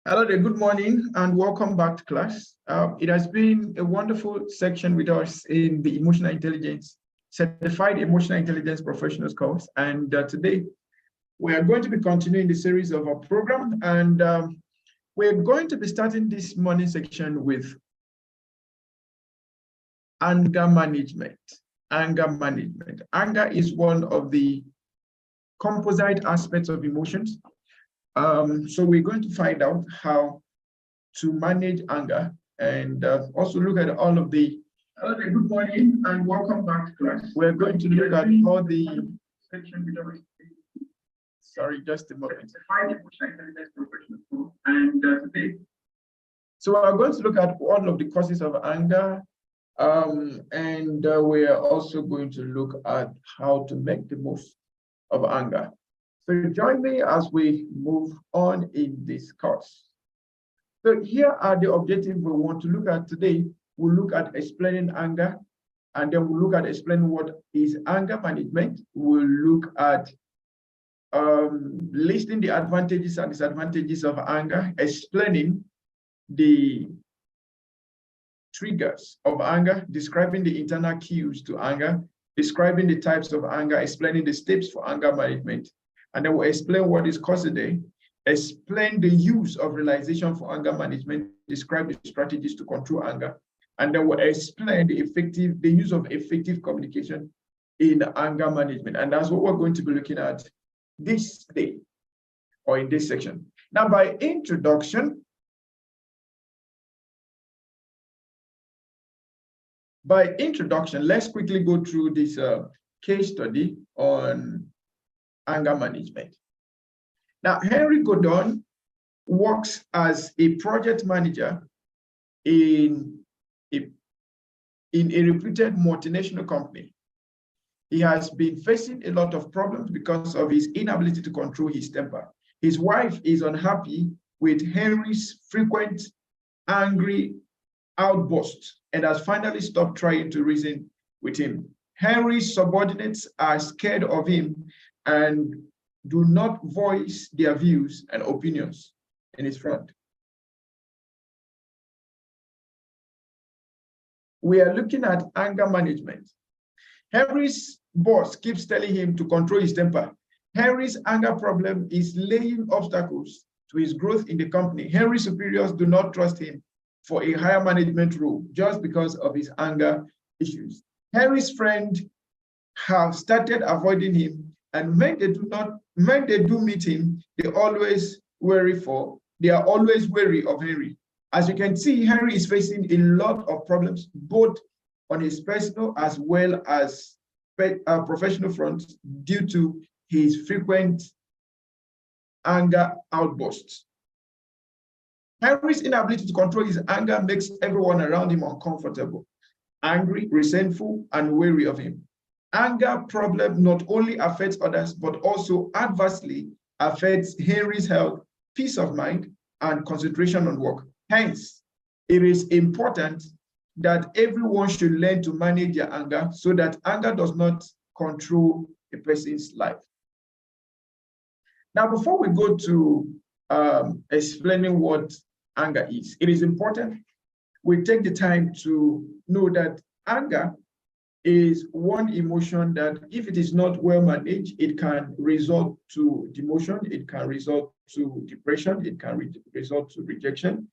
Hello there, good morning and welcome back to class. It has been a wonderful section with us in the Emotional Intelligence, Certified Emotional Intelligence Professionals course. And today we are going to be continuing the series of our program. And we're going to be starting this morning section with anger management. Anger management. Anger is one of the composite aspects of emotions. So we're going to find out how to manage anger and also look at all of the. Good morning and welcome back to class. We're going to look at all the section. Sorry, just a moment. And today, so we're going to look at all of the causes of anger, and we are also going to look at how to make the most of anger. So join me as we move on in this course. So here are the objectives we want to look at today. We'll look at explaining anger, and then we'll look at explaining what is anger management. We'll look at listing the advantages and disadvantages of anger, explaining the triggers of anger, describing the internal cues to anger, describing the types of anger, explaining the steps for anger management. And then we'll explain what is caused today, explain the use of realization for anger management, describe the strategies to control anger, and then we'll explain the use of effective communication in anger management. And that's what we're going to be looking at this day or in this section. Now, by introduction, let's quickly go through this case study on anger management. Now, Henry Gordon works as a project manager in a reputed multinational company. He has been facing a lot of problems because of his inability to control his temper. His wife is unhappy with Henry's frequent angry outbursts and has finally stopped trying to reason with him. Henry's subordinates are scared of him and do not voice their views and opinions in his front. We are looking at anger management. Henry's boss keeps telling him to control his temper. Henry's anger problem is laying obstacles to his growth in the company. Henry's superiors do not trust him for a higher management role just because of his anger issues. Henry's friends have started avoiding him, and when they do meet him, they are always wary of Henry. As you can see, Henry is facing a lot of problems, both on his personal as well as professional fronts, due to his frequent anger outbursts. Henry's inability to control his anger makes everyone around him uncomfortable, angry, resentful, and wary of him. Anger problem not only affects others, but also adversely affects Henry's health, peace of mind, and concentration on work. Hence, it is important that everyone should learn to manage their anger so that anger does not control a person's life. Now, before we go to explaining what anger is, it is important we take the time to know that anger is one emotion that, if it is not well managed, it can result to demotion, it can result to depression, it can result to rejection,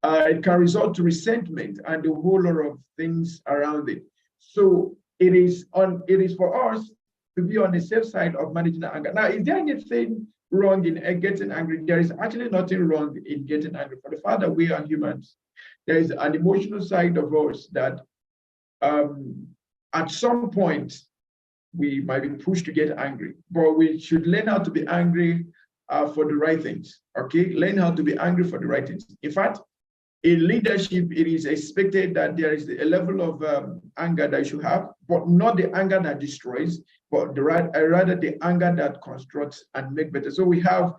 it can result to resentment and a whole lot of things around it. So it is for us to be on the safe side of managing anger. Now, is there anything wrong in getting angry? There is actually nothing wrong in getting angry. For the fact that we are humans, there is an emotional side of us that at some point we might be pushed to get angry, but we should learn how to be angry for the right things, okay? Learn how to be angry for the right things. In fact, in leadership, it is expected that there is a level of anger that you should have, but not the anger that destroys, but rather the anger that constructs and make better. So we have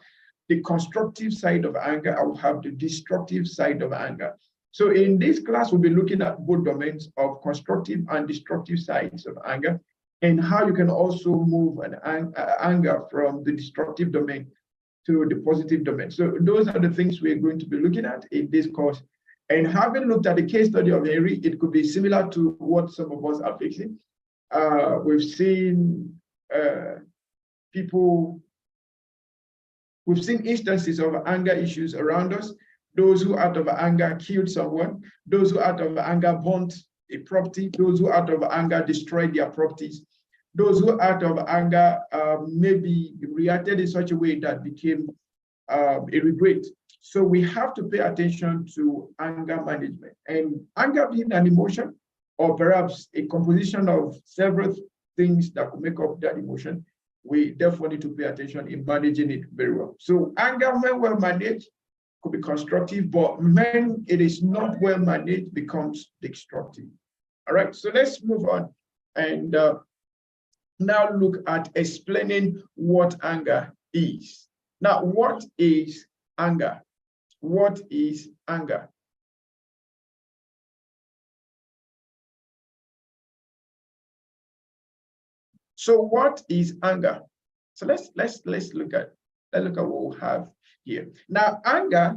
the constructive side of anger, and we have the destructive side of anger. So in this class, we'll be looking at both domains of constructive and destructive sides of anger, and how you can also move an anger from the destructive domain to the positive domain. So those are the things we're going to be looking at in this course. And having looked at the case study of Henry, it could be similar to what some of us are facing. We've seen we've seen instances of anger issues around us. Those who out of anger killed someone, those who out of anger burnt a property, those who out of anger destroyed their properties, those who out of anger maybe reacted in such a way that became a regret. So we have to pay attention to anger management. And anger being an emotion, or perhaps a composition of several things that could make up that emotion, we definitely need to pay attention in managing it very well. So anger, when well managed, could be constructive, but when it is not well managed, becomes destructive. All right, so let's move on and now look at explaining what anger is. Now, what is anger? What is anger? So what is anger? So let's look at what we have here. Now, anger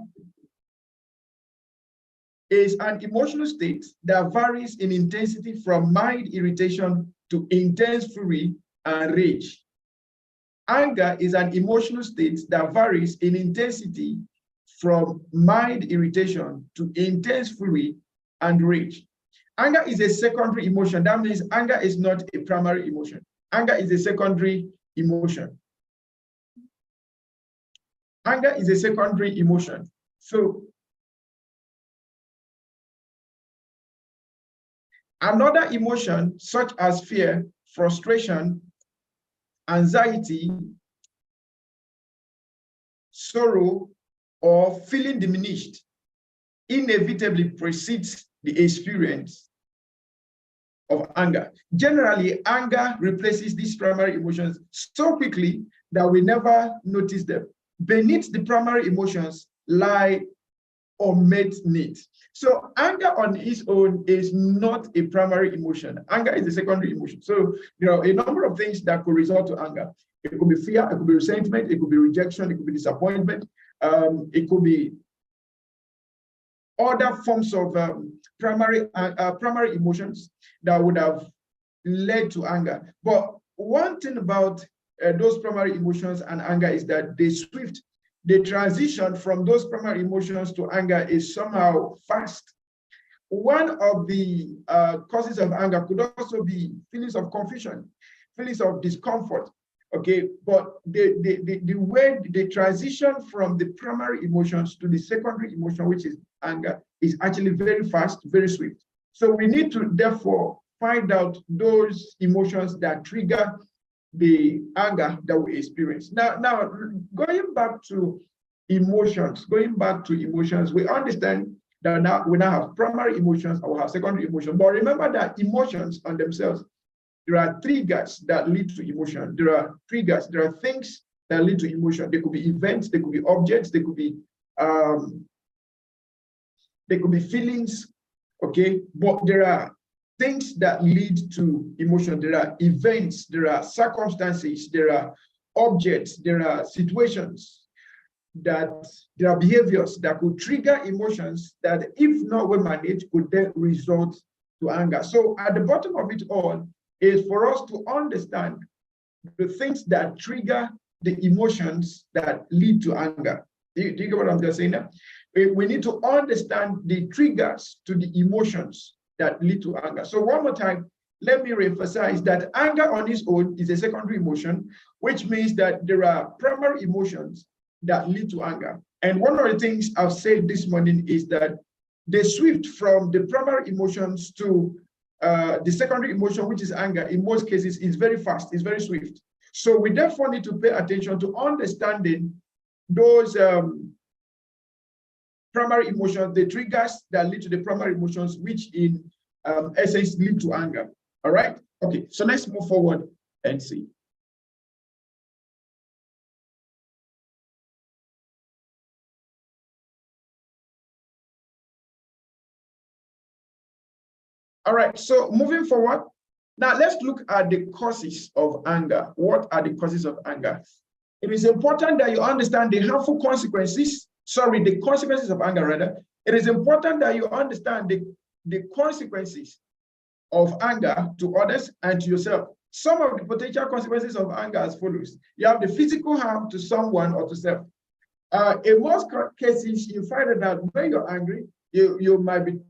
is an emotional state that varies in intensity from mild irritation to intense fury and rage. Anger is an emotional state that varies in intensity from mild irritation to intense fury and rage. Anger is a secondary emotion. That means anger is not a primary emotion. Anger is a secondary emotion. Anger is a secondary emotion. So another emotion such as fear, frustration, anxiety, sorrow, or feeling diminished inevitably precedes the experience of anger. Generally, anger replaces these primary emotions so quickly that we never notice them. Beneath the primary emotions lie unmet needs. So anger on its own is not a primary emotion. Anger is a secondary emotion. So there are a number of things that could result to anger. It could be fear, it could be resentment, it could be rejection, it could be disappointment, it could be other forms of primary emotions that would have led to anger. But one thing about those primary emotions and anger is that the transition from those primary emotions to anger is somehow fast. One of the causes of anger could also be feelings of confusion, feelings of discomfort. Okay, but the way the transition from the primary emotions to the secondary emotion, which is anger, is actually very fast, very swift. So we need to therefore find out those emotions that trigger the anger that we experience. Now, going back to emotions, we understand that now we have primary emotions and we have secondary emotions. But remember that emotions on themselves, there are triggers that lead to emotion. There are things that lead to emotion. They could be events, they could be objects, they could be feelings, okay? But there are things that lead to emotion. There are events, there are circumstances, there are objects, there are situations, that there are behaviors that could trigger emotions that, if not well managed, could then result to anger. So at the bottom of it all is for us to understand the things that trigger the emotions that lead to anger. Do you get what I'm just saying now? We need to understand the triggers to the emotions that lead to anger. So one more time, let me reemphasize that anger on its own is a secondary emotion, which means that there are primary emotions that lead to anger. And one of the things I've said this morning is that the shift from the primary emotions to the secondary emotion, which is anger, in most cases is very fast, it's very swift. So we therefore need to pay attention to understanding those primary emotions, the triggers that lead to the primary emotions, which in essence lead to anger. All right? Okay, so let's move forward and see. All right, so moving forward, now let's look at the causes of anger. What are the causes of anger? It is important that you understand the harmful consequences, the consequences of anger, rather. It is important that you understand the consequences of anger to others and to yourself. Some of the potential consequences of anger as follows. You have the physical harm to someone or to self. In most cases, you find that when you're angry, you might be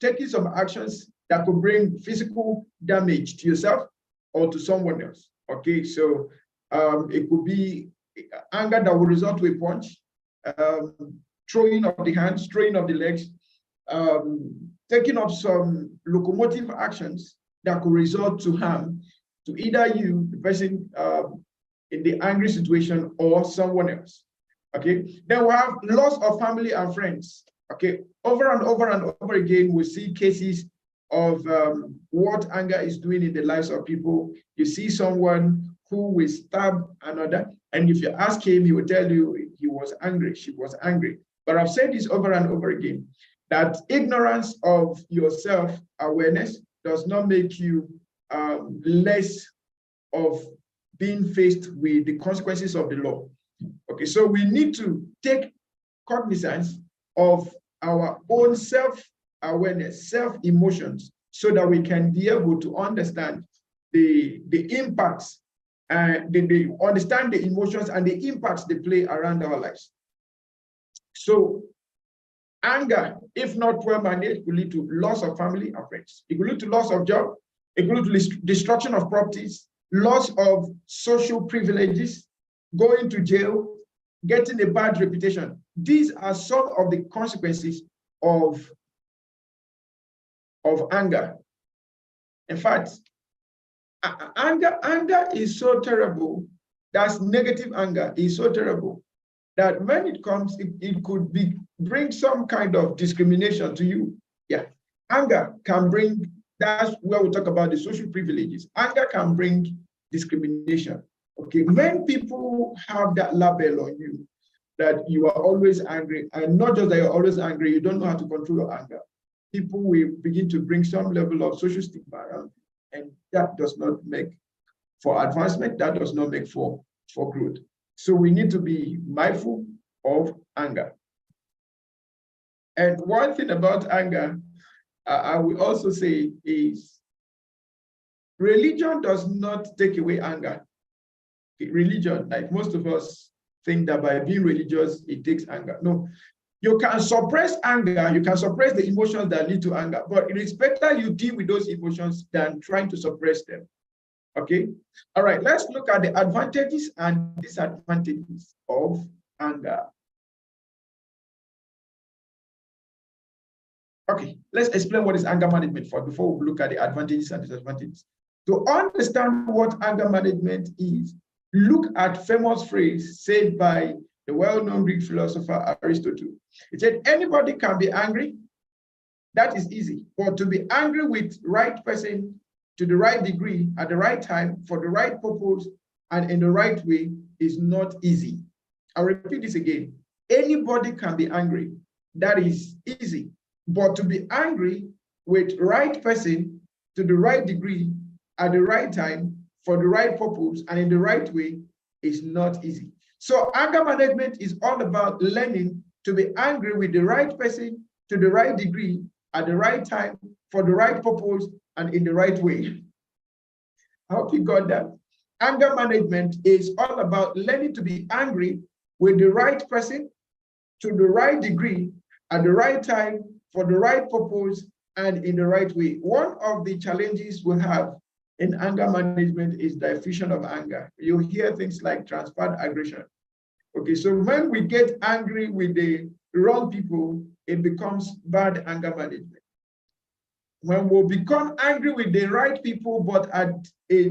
taking some actions that could bring physical damage to yourself or to someone else. Okay, so it could be anger that will result to a punch, throwing of the hands, throwing of the legs, taking up some locomotive actions that could result to harm to either you, the person in the angry situation, or someone else. Okay, then we have loss of family and friends. Okay, over and over and over again, we see cases of what anger is doing in the lives of people. You see someone who will stab another, and if you ask him, he will tell you he was angry, she was angry. But I've said this over and over again, that ignorance of your self-awareness does not make you less of being faced with the consequences of the law. Okay, so we need to take cognizance of our own self-awareness, self-emotions, so that we can be able to understand the impacts and understand the emotions and the impacts they play around our lives. So anger, if not well managed, will lead to loss of family and friends. It will lead to loss of job. It will lead to destruction of properties, loss of social privileges, going to jail, getting a bad reputation. These are some of the consequences of anger. In fact, anger is so terrible. That's negative anger is so terrible that when it comes, it could bring some kind of discrimination to you. Yeah, anger can bring, that's where we talk about the social privileges. Anger can bring discrimination. Okay, when people have that label on you, that you are always angry, and not just that you're always angry, you don't know how to control your anger, people will begin to bring some level of social stigma around, and that does not make for advancement, that does not make for growth. So we need to be mindful of anger. And one thing about anger, I will also say is religion does not take away anger. Religion, like most of us think that by being religious, it takes anger. No, you can suppress anger, you can suppress the emotions that lead to anger, but it is better you deal with those emotions than trying to suppress them. Okay, all right, let's look at the advantages and disadvantages of anger. Okay, let's explain what is anger management for before we look at the advantages and disadvantages. To understand what anger management is, look at famous phrase said by the well-known Greek philosopher Aristotle. He said, anybody can be angry, that is easy, but to be angry with right person to the right degree, at the right time, for the right purpose, and in the right way is not easy. I'll repeat this again. Anybody can be angry, that is easy, but to be angry with right person to the right degree, at the right time, for the right purpose, and in the right way is not easy. So anger management is all about learning to be angry with the right person to the right degree, at the right time, for the right purpose, and in the right way. I hope you got that. Anger management is all about learning to be angry with the right person to the right degree, at the right time, for the right purpose, and in the right way. One of the challenges we have in anger management is diffusion of anger. You hear things like transferred aggression. Okay, so when we get angry with the wrong people, it becomes bad anger management. When we become angry with the right people, but at a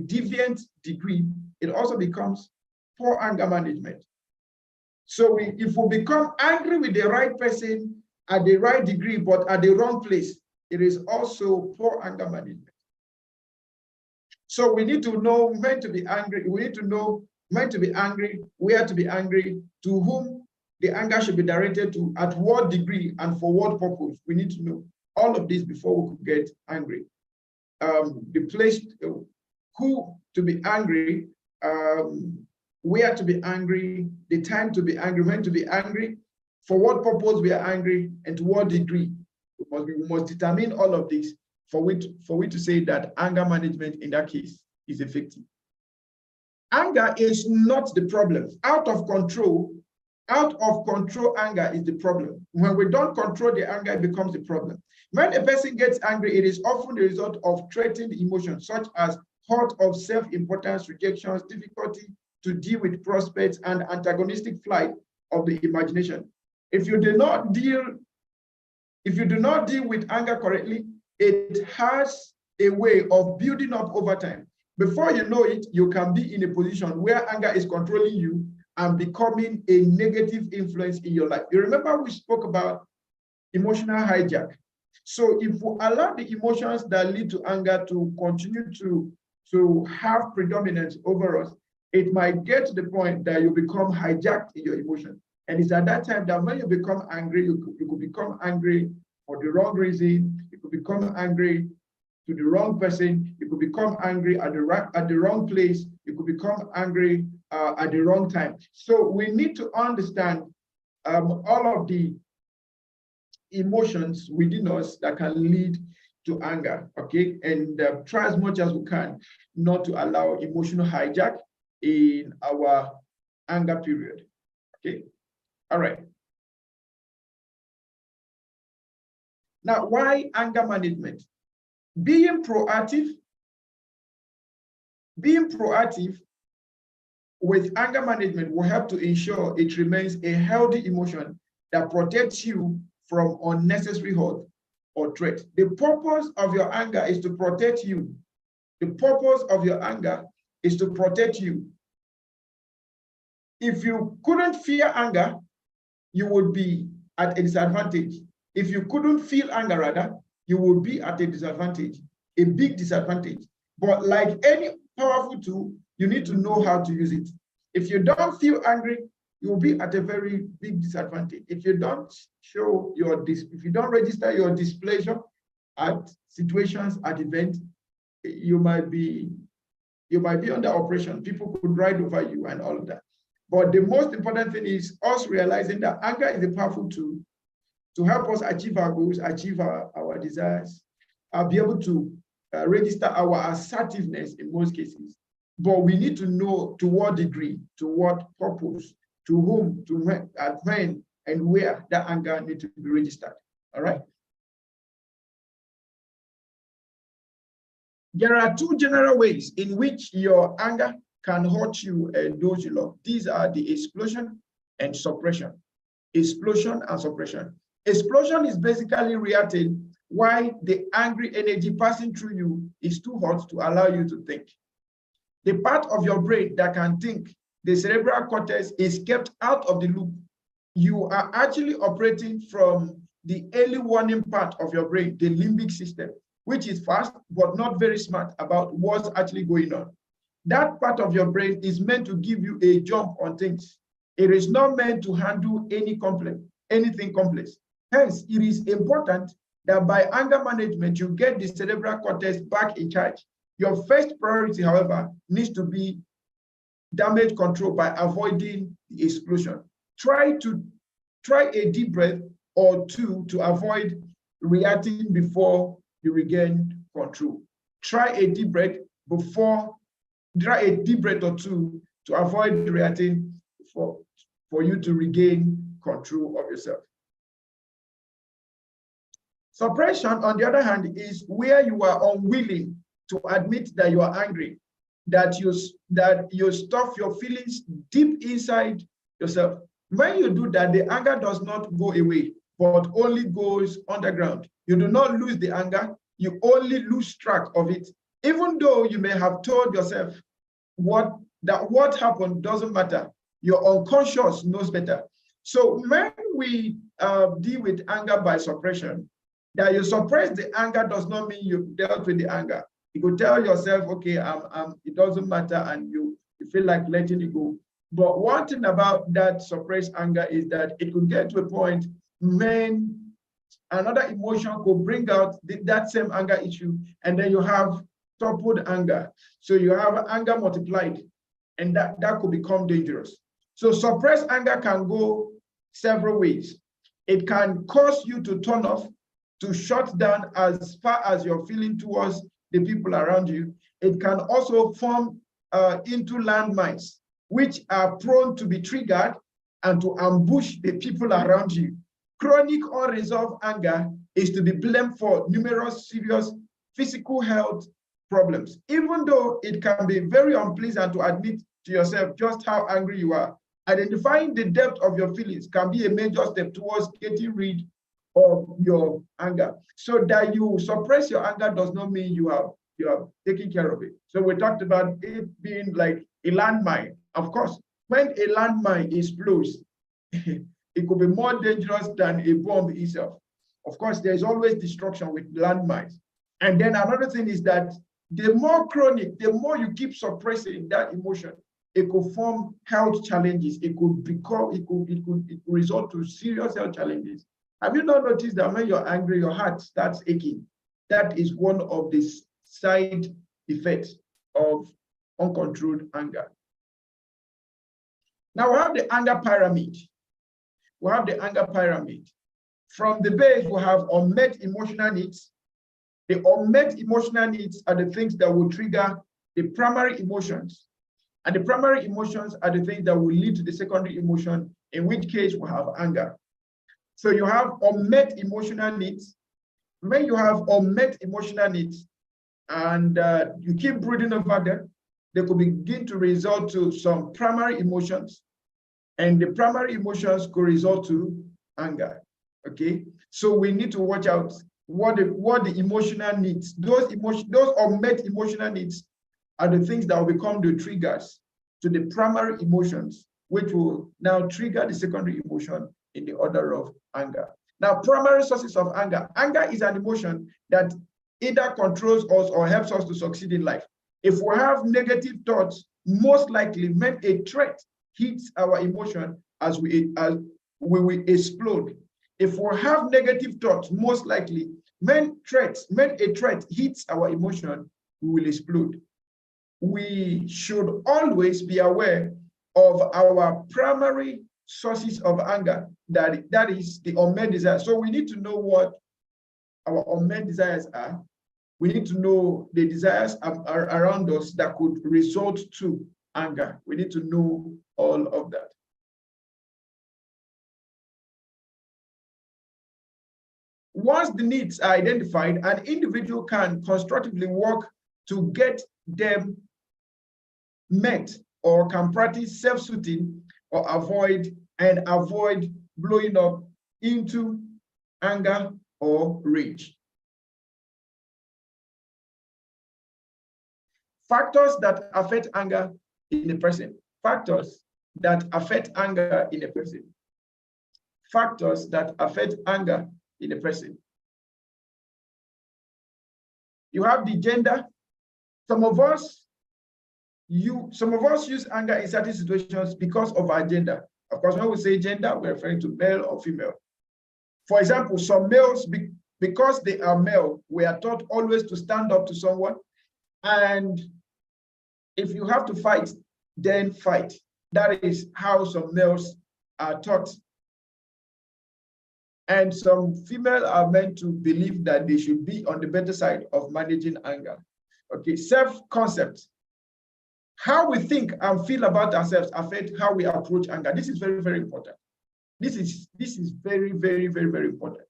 deviant degree, it also becomes poor anger management. So if we become angry with the right person at the right degree, but at the wrong place, it is also poor anger management. So we need to know when to be angry. We need to know when to be angry, where to be angry, to whom the anger should be directed to, at what degree, and for what purpose. We need to know all of this before we could get angry. The place, who to be angry, where to be angry, the time to be angry, when to be angry, for what purpose we are angry, and to what degree. We must determine all of this for we to say that anger management in that case is effective. Anger is not the problem. Out of control anger is the problem. When we don't control the anger, it becomes a problem. When a person gets angry, it is often the result of threatened emotions such as hurt of self-importance, rejections, difficulty to deal with prospects, and antagonistic flight of the imagination. If you do not deal with anger correctly, it has a way of building up over time. Before you know it, you can be in a position where anger is controlling you and becoming a negative influence in your life. You remember we spoke about emotional hijack. So if we allow the emotions that lead to anger to continue to have predominance over us, it might get to the point that you become hijacked in your emotion. And it's at that time that when you become angry, you could become angry for the wrong reason. You could become angry to the wrong person. You could become angry at the wrong place. You could become angry at the wrong time. So we need to understand all of the emotions within us that can lead to anger, okay? And try as much as we can not to allow emotional hijack in our anger period, okay? All right. Now, why anger management? Being proactive with anger management will help to ensure it remains a healthy emotion that protects you from unnecessary hurt or threat. The purpose of your anger is to protect you. The purpose of your anger is to protect you. If you couldn't fear anger, you would be at a disadvantage. If you couldn't feel anger, rather, you would be at a disadvantage, a big disadvantage. But like any powerful tool, you need to know how to use it. If you don't feel angry, you will be at a very big disadvantage. If you don't if you don't register your displeasure at situations, at events, you might be under oppression. People could ride over you and all of that. But the most important thing is us realizing that anger is a powerful tool to help us achieve our goals, achieve our desires, be able to register our assertiveness in most cases. But we need to know to what degree, to what purpose, to whom, to when, at when, and where that anger needs to be registered. All right. There are two general ways in which your anger can hurt you and those you love. These are the explosion and suppression. Explosion and suppression. Explosion is basically reacting while the angry energy passing through you is too hot to allow you to think. The part of your brain that can think, the cerebral cortex, is kept out of the loop. You are actually operating from the early warning part of your brain, the limbic system, which is fast but not very smart about what's actually going on. That part of your brain is meant to give you a jump on things. It is not meant to handle anything complex. Hence, it is important that by anger management, you get the cerebral cortex back in charge. Your first priority, however, needs to be damage control by avoiding the explosion. Try a deep breath or two to avoid reacting before you regain control. Try a deep breath or two to avoid reacting for you to regain control of yourself. Suppression, on the other hand, is where you are unwilling to admit that you are angry, that you stuff your feelings deep inside yourself. When you do that, the anger does not go away, but only goes underground. You do not lose the anger, you only lose track of it. Even though you may have told yourself what happened doesn't matter, your unconscious knows better. So when we deal with anger by suppression, that you suppress the anger does not mean you dealt with the anger. You could tell yourself, okay, it doesn't matter, and you feel like letting it go. But one thing about that suppressed anger is that it could get to a point when another emotion could bring out that same anger issue, and then you have toppled anger. So you have anger multiplied. and that could become dangerous. So suppressed anger can go several ways. It can cause you to turn off, to shut down as far as you're feeling towards the people around you. It can also form into landmines, which are prone to be triggered and to ambush the people around you. Chronic unresolved anger is to be blamed for numerous serious physical health problems, even though it can be very unpleasant to admit to yourself just how angry you are. Identifying the depth of your feelings can be a major step towards getting rid of your anger. So that you suppress your anger does not mean you are taking care of it. So we talked about it being like a landmine. Of course, when a landmine explodes, it could be more dangerous than a bomb itself. Of course, there's always destruction with landmines. And then another thing is that the more chronic, the more you keep suppressing that emotion, it could form health challenges. It could result to serious health challenges. Have you not noticed that when you're angry, your heart starts aching? That is one of the side effects of uncontrolled anger. Now we have the anger pyramid. We have the anger pyramid. From the base, we have unmet emotional needs. The unmet emotional needs are the things that will trigger the primary emotions. And the primary emotions are the things that will lead to the secondary emotion, in which case we have anger. So you have unmet emotional needs. When you have unmet emotional needs and you keep brooding over them, they could begin to result to some primary emotions. And the primary emotions could result to anger. Okay, so we need to watch out what the emotional needs, those unmet emotional needs are the things that will become the triggers to the primary emotions, which will now trigger the secondary emotion in the order of anger. Now, primary sources of anger. Anger is an emotion that either controls us or helps us to succeed in life. If we have negative thoughts, most likely when a threat hits our emotion, as we will explode. If we have negative thoughts, most likely when a threat hits our emotion, we will explode. We should always be aware of our primary sources of anger, that is the unmet desires. So we need to know what our unmet desires are. We need to know the desires around us that could result to anger. We need to know all of that. Once the needs are identified, an individual can constructively work to get them met, or can practice self-soothing or avoid blowing up into anger or rage. Factors that affect anger in a person. Factors that affect anger in a person. Factors that affect anger in a person. You have the gender. Some of us use anger in certain situations because of our gender. Of course, when we say gender, we're referring to male or female. For example, some males, because they are male, we are taught always to stand up to someone. And if you have to fight, then fight. That is how some males are taught. And some females are meant to believe that they should be on the better side of managing anger. Okay, self-concept. How we think and feel about ourselves affect how we approach anger. This is very, very important. This is very, very, very, very important.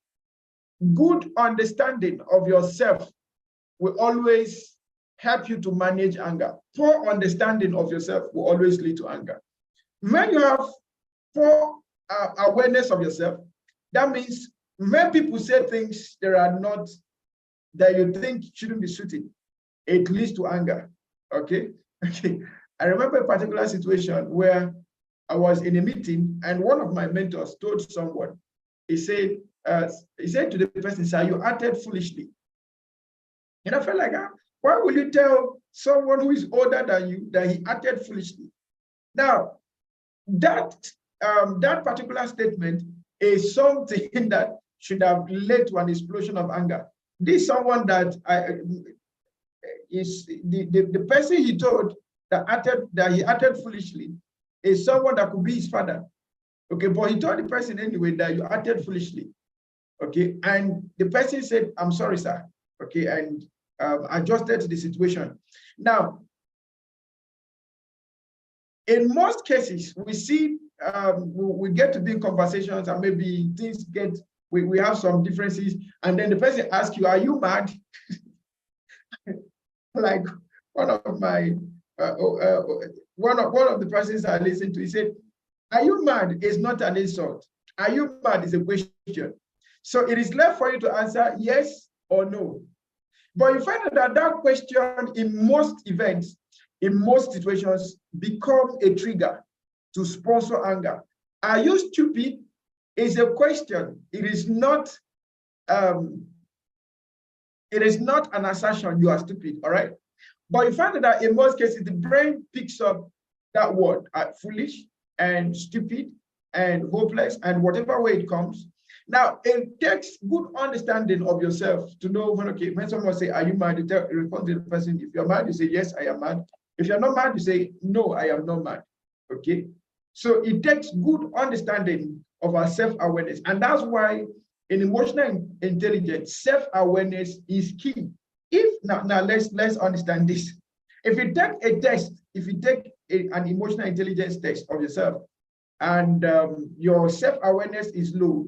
Good understanding of yourself will always help you to manage anger. Poor understanding of yourself will always lead to anger. When you have poor awareness of yourself, that means when people say things that you think shouldn't be suited, it leads to anger. Okay. I remember a particular situation where I was in a meeting and one of my mentors told someone, he said to the person, "Sir, you acted foolishly." And I felt like, why will you tell someone who is older than you that he acted foolishly? Now, that particular statement is something that should have led to an explosion of anger. This is someone that is the person he told that he acted foolishly is someone that could be his father. Okay, but he told the person anyway that you acted foolishly. Okay, and the person said, "I'm sorry, sir." Okay, and adjusted to the situation. Now, in most cases, we see we get to be in conversations and maybe things get, we have some differences, and then the person asks you, "Are you mad?" Like one of my one of the persons I listened to, he said, "Are you mad?" is not an insult. "Are you mad?" is a question. So it is left for you to answer yes or no. But you find that that question in most events, in most situations, become a trigger to sponsor anger. Are you stupid? Is a question. It is not an assertion you are stupid, all right? But you find that in most cases, the brain picks up that word, foolish and stupid and hopeless and whatever way it comes. Now, it takes good understanding of yourself to know when, okay, when someone say, "Are you mad?" you respond to the person. If you're mad, you say, "Yes, I am mad." If you're not mad, you say, "No, I am not mad." Okay? So it takes good understanding of our self-awareness. And that's why in emotional intelligence, self-awareness is key. Now let's understand this. If you take a test, if you take an emotional intelligence test of yourself, and your self-awareness is low,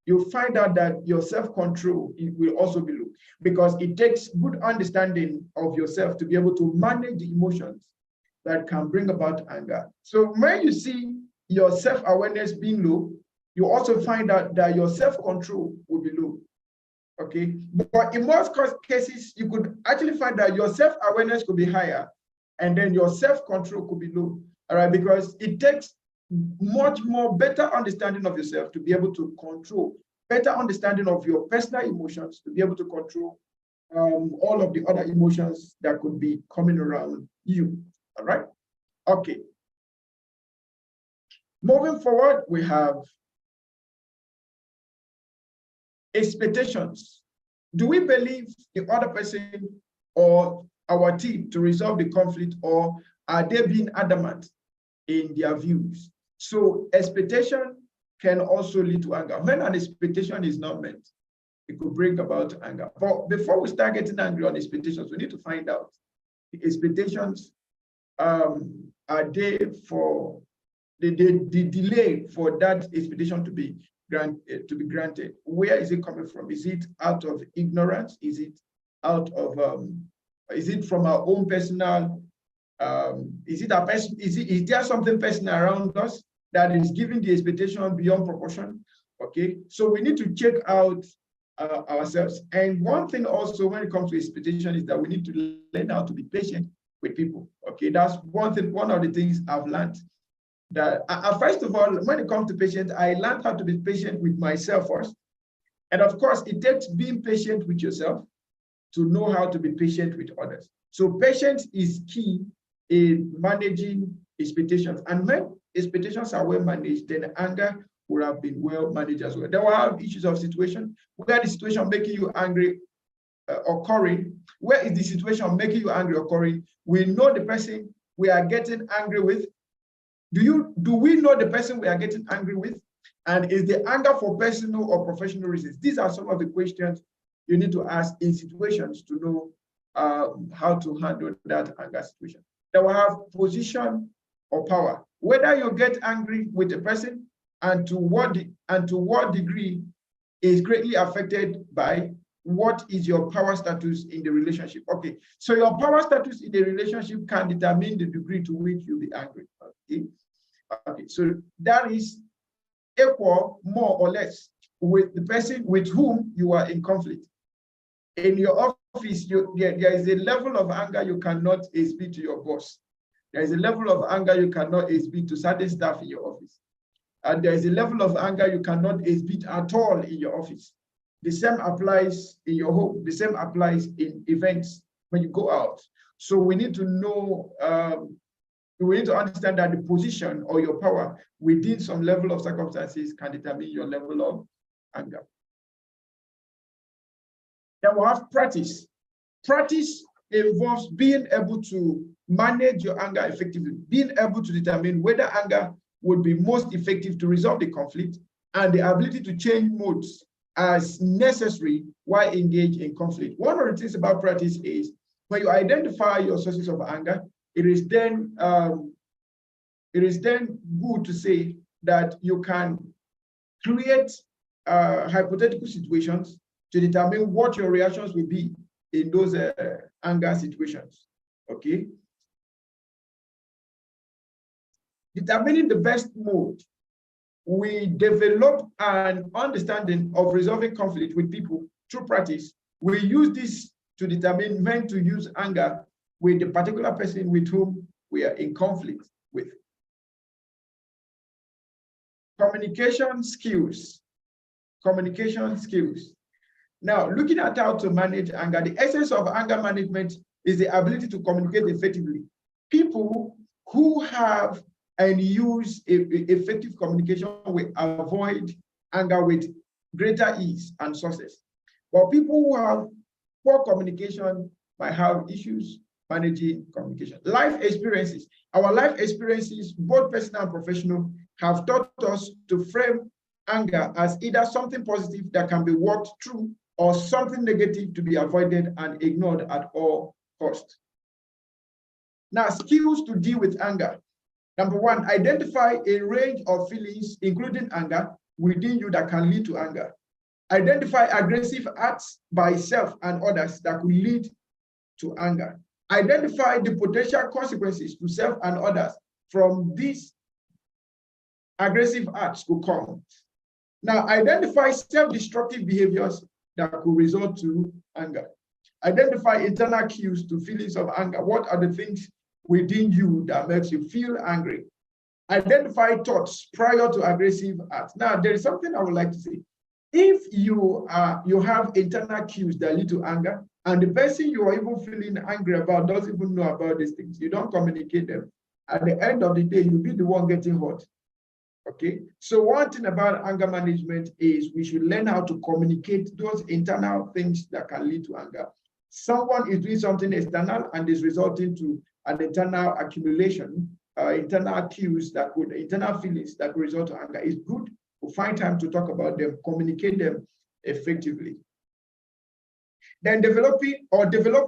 you'll find out that your self-control will also be low, because it takes good understanding of yourself to be able to manage the emotions that can bring about anger. So when you see your self-awareness being low, you also find out that your self-control will be low. Okay, but in most cases, you could actually find that your self-awareness could be higher, and then your self-control could be low. All right, because it takes much more better understanding of yourself to be able to control, better understanding of your personal emotions to be able to control all of the other emotions that could be coming around you. All right. Okay. Moving forward, we have expectations. Do we believe the other person or our team to resolve the conflict, or are they being adamant in their views? So expectation can also lead to anger. When an expectation is not met, it could bring about anger. But before we start getting angry on expectations, we need to find out the expectations, are they for the delay for that expectation to be granted. Where is it coming from? Is it out of ignorance? Is it out of is it from our own personal? Is there something personal around us that is giving the expectation beyond proportion? Okay, so we need to check out ourselves. And one thing also when it comes to expectation is that we need to learn how to be patient with people. Okay, that's one thing. One of the things I've learned, that first of all, when it comes to patience, I learned how to be patient with myself first. And of course, it takes being patient with yourself to know how to be patient with others. So patience is key in managing expectations. And when expectations are well managed, then anger would have been well managed as well. Then we'll have issues of situation where the situation making you angry occurring. Where is the situation making you angry occurring? We know the person we are getting angry with. Do we know the person we are getting angry with? And is the anger for personal or professional reasons? These are some of the questions you need to ask in situations to know how to handle that anger situation. Then we have position or power. Whether you get angry with a person and to what degree is greatly affected by what is your power status in the relationship. Okay, so your power status in the relationship can determine the degree to which you'll be angry. Okay, so that is equal, more or less, with the person with whom you are in conflict. In your office, there is a level of anger you cannot exhibit to your boss. There is a level of anger you cannot exhibit to certain staff in your office. And there is a level of anger you cannot exhibit at all in your office. The same applies in your home. The same applies in events when you go out. So we need to know, we need to understand that the position or your power within some level of circumstances can determine your level of anger. Then we have practice. Practice involves being able to manage your anger effectively, being able to determine whether anger would be most effective to resolve the conflict, and the ability to change modes as necessary while engaged in conflict. One of the things about practice is when you identify your sources of anger, it is then good to say that you can create hypothetical situations to determine what your reactions will be in those anger situations. Okay. Determining the best mode, we develop an understanding of resolving conflict with people through practice. We use this to determine when to use anger with the particular person with whom we are in conflict with. Communication skills. Communication skills. Now, looking at how to manage anger, the essence of anger management is the ability to communicate effectively. People who have and use effective communication will avoid anger with greater ease and success. But people who have poor communication might have issues managing communication. Life experiences. Our life experiences, both personal and professional, have taught us to frame anger as either something positive that can be worked through or something negative to be avoided and ignored at all costs. Now, skills to deal with anger. Number one, identify a range of feelings, including anger, within you that can lead to anger. Identify aggressive acts by self and others that could lead to anger. Identify the potential consequences to self and others from these aggressive acts could come. Now, identify self-destructive behaviors that could result to anger. Identify internal cues to feelings of anger. What are the things within you that makes you feel angry? Identify thoughts prior to aggressive acts. Now, there is something I would like to say. If you have internal cues that lead to anger, and the person you are even feeling angry about doesn't even know about these things, you don't communicate them, at the end of the day, you'll be the one getting hurt. Okay, so one thing about anger management is we should learn how to communicate those internal things that can lead to anger. Someone is doing something external and is resulting to an internal accumulation, internal cues that could, internal feelings that could result to anger. It's good to find time to talk about them, communicate them effectively. Then develop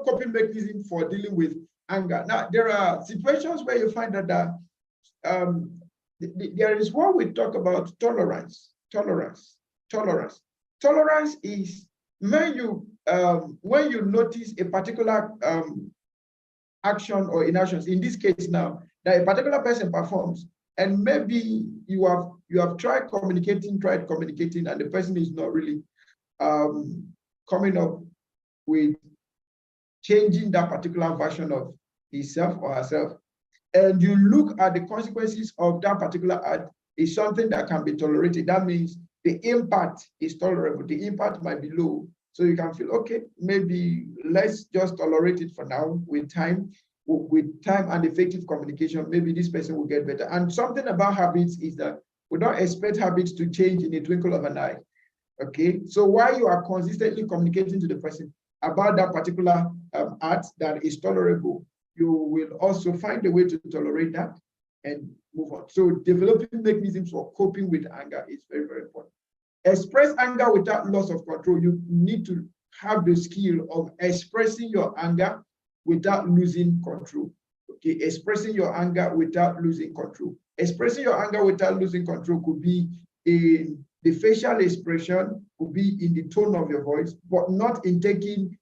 coping mechanisms for dealing with anger. Now, there are situations where you find that there is what we talk about tolerance. Tolerance is when you notice a particular action or inactions. In this case now, that a particular person performs, and maybe you have tried communicating, and the person is not really coming up with changing that particular version of himself or herself. And you look at the consequences of that particular act is something that can be tolerated. That means the impact is tolerable. The impact might be low. So you can feel, okay, maybe let's just tolerate it for now. With time and effective communication, maybe this person will get better. And something about habits is that we don't expect habits to change in a twinkle of an eye. Okay, so while you are consistently communicating to the person about that particular act that is tolerable, you will also find a way to tolerate that and move on. So developing mechanisms for coping with anger is very, very important. Express anger without loss of control. You need to have the skill of expressing your anger without losing control. Okay, expressing your anger without losing control. Expressing your anger without losing control could be in the facial expression, could be in the tone of your voice, but not in taking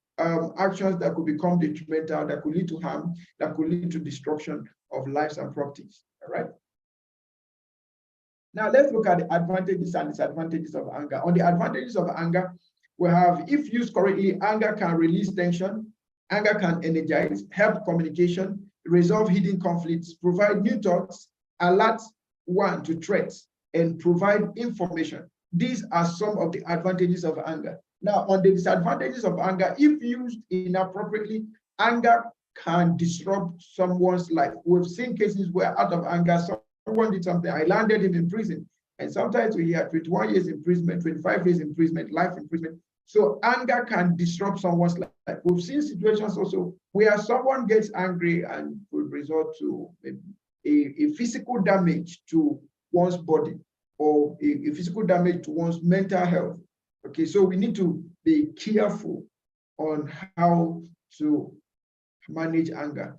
actions that could become detrimental, that could lead to harm, that could lead to destruction of lives and properties. All right. Now let's look at the advantages and disadvantages of anger. On the advantages of anger, we have, if used correctly, anger can release tension, anger can energize, help communication, resolve hidden conflicts, provide new thoughts, alert one to threats, and provide information. These are some of the advantages of anger. Now, on the disadvantages of anger, if used inappropriately, anger can disrupt someone's life. We've seen cases where out of anger, someone did something, I landed him in prison. And sometimes we hear 21 years imprisonment, 25 years imprisonment, life imprisonment. So anger can disrupt someone's life. We've seen situations also where someone gets angry and will result to a physical damage to one's body, or a physical damage to one's mental health. Okay, so we need to be careful on how to manage anger.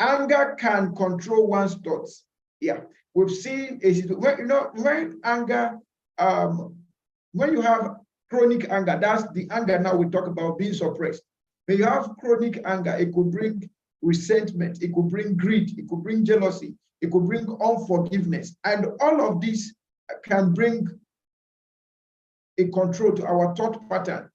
Anger can control one's thoughts. Yeah, we've seen a situation, when anger, when you have chronic anger, that's the anger now we talk about being suppressed. When you have chronic anger, it could bring resentment, it could bring greed, it could bring jealousy, it could bring unforgiveness. And all of this can bring a control to our thought pattern.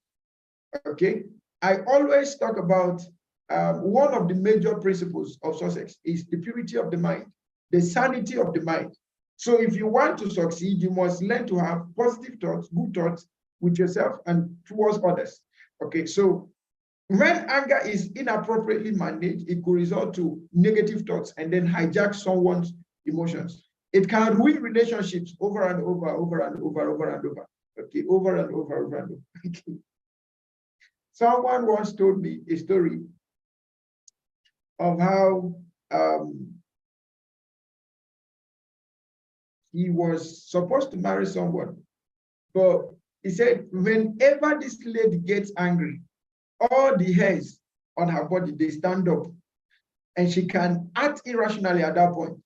Okay, I always talk about one of the major principles of success is the purity of the mind, the sanity of the mind. So if you want to succeed, you must learn to have positive thoughts, good thoughts with yourself and towards others. Okay, so when anger is inappropriately managed, it could result to negative thoughts and then hijack someone's emotions. It can ruin relationships over and over, over and over, over and over. Okay, over and over, over and over. Someone once told me a story of how he was supposed to marry someone, but he said whenever this lady gets angry, all the hairs on her body, they stand up, and she can act irrationally at that point.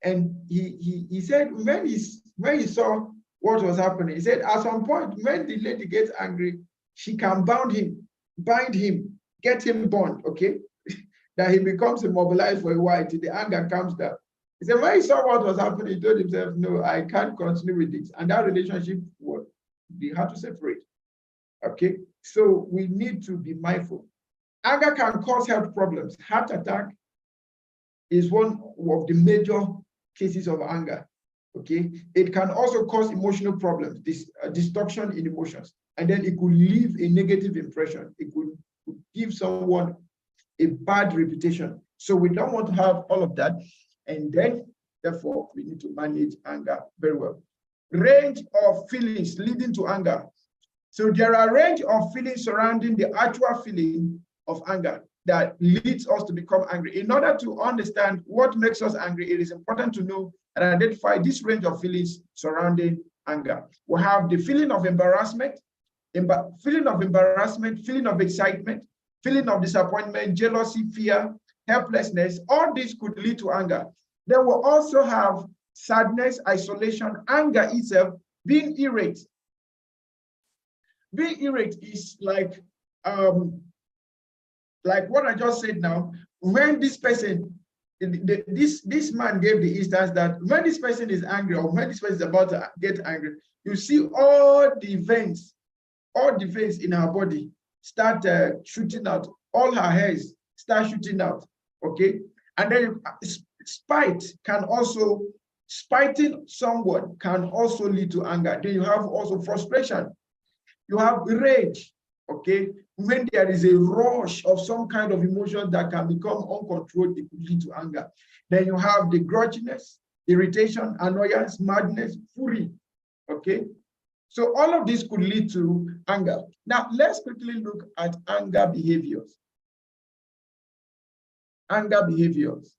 And he said when he saw what was happening, he said at some point when the lady gets angry, she can bind him, get him bound, okay? That he becomes immobilized for a while till the anger comes down. He said when he saw what was happening, he told himself, no, I can't continue with this. And that relationship, they had to separate. Okay, so we need to be mindful. Anger can cause health problems. Heart attack is one of the major cases of anger. Okay, it can also cause emotional problems, distortion in emotions, and then it could leave a negative impression. It could give someone a bad reputation. So we don't want to have all of that, and then therefore we need to manage anger very well. Range of feelings leading to anger. So there are a range of feelings surrounding the actual feeling of anger that leads us to become angry. In order to understand what makes us angry, it is important to know and identify this range of feelings surrounding anger. We have the feeling of embarrassment, feeling of excitement, feeling of disappointment, jealousy, fear, helplessness. All this could lead to anger. Then we'll also have sadness, isolation, anger itself, being irate. Being irate is like what I just said now. When this person, this man gave the instance that when this person is angry or when this person is about to get angry, you see all the veins in her body start shooting out. All her hairs start shooting out. Okay, and then spiting someone can also lead to anger. Then you have also frustration. You have rage, okay? When there is a rush of some kind of emotion that can become uncontrolled, it could lead to anger. Then you have the grudginess, irritation, annoyance, madness, fury, okay? So all of this could lead to anger. Now, let's quickly look at anger behaviors. Anger behaviors.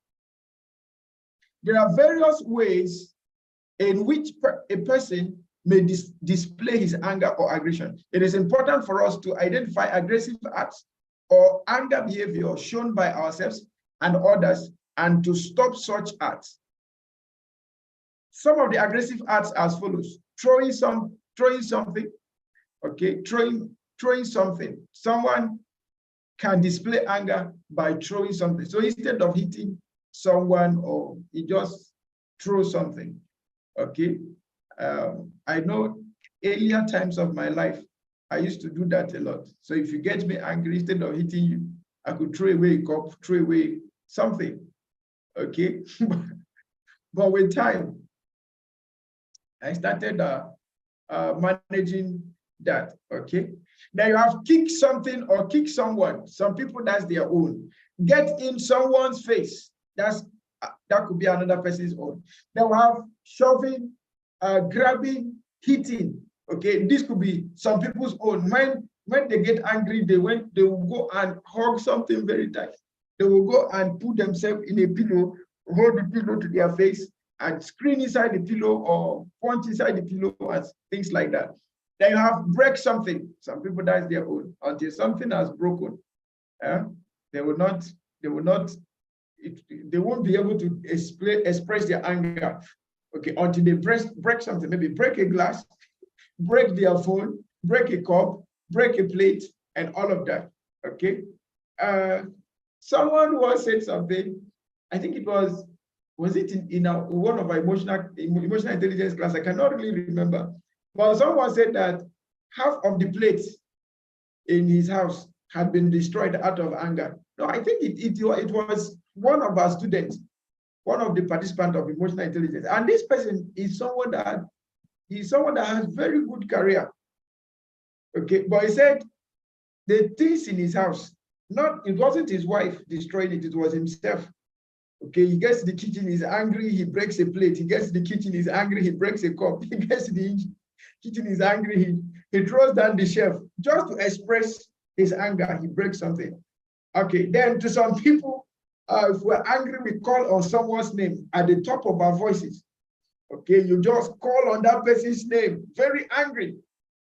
There are various ways in which a person may display his anger or aggression. It is important for us to identify aggressive acts or anger behavior shown by ourselves and others, and to stop such acts. Some of the aggressive acts as follows: throwing something, okay, throwing something. Someone can display anger by throwing something. So instead of hitting someone, or he just throws something, okay. I know earlier times of my life, I used to do that a lot. So if you get me angry, instead of hitting you, I could throw away a cup, throw away something, okay? But with time, I started managing that, okay? Now you have kick something or kick someone. Some people, that's their own. Get in someone's face. That could be another person's own. Then we have shoving, grabbing, hitting, Okay, this could be some people's own. When they get angry, they will go and hug something very tight. They will go and put themselves in a pillow, hold the pillow to their face, and scream inside the pillow or punch inside the pillow and things like that. Then you have break something. Some people, that's their own. Until something has broken, they won't be able to express their anger. Okay, until they break something, maybe break a glass, break their phone, break a cup, break a plate, and all of that. Okay. Someone once said something. I think it was it in one of our emotional intelligence class? I cannot really remember. But someone said that half of the plates in his house had been destroyed out of anger. No, I think it was one of our students, one of the participants of emotional intelligence. And this person is someone that has very good career. Okay, but he said the things in his house, it wasn't his wife destroying it, it was himself. Okay, he gets to the kitchen, he's angry, he breaks a plate. He gets to the kitchen, he's angry, he breaks a cup. He gets to the kitchen, he's angry, he throws down the shelf. Just to express his anger, he breaks something. Okay, then to some people, if we're angry, we call on someone's name at the top of our voices. Okay, you just call on that person's name, very angry,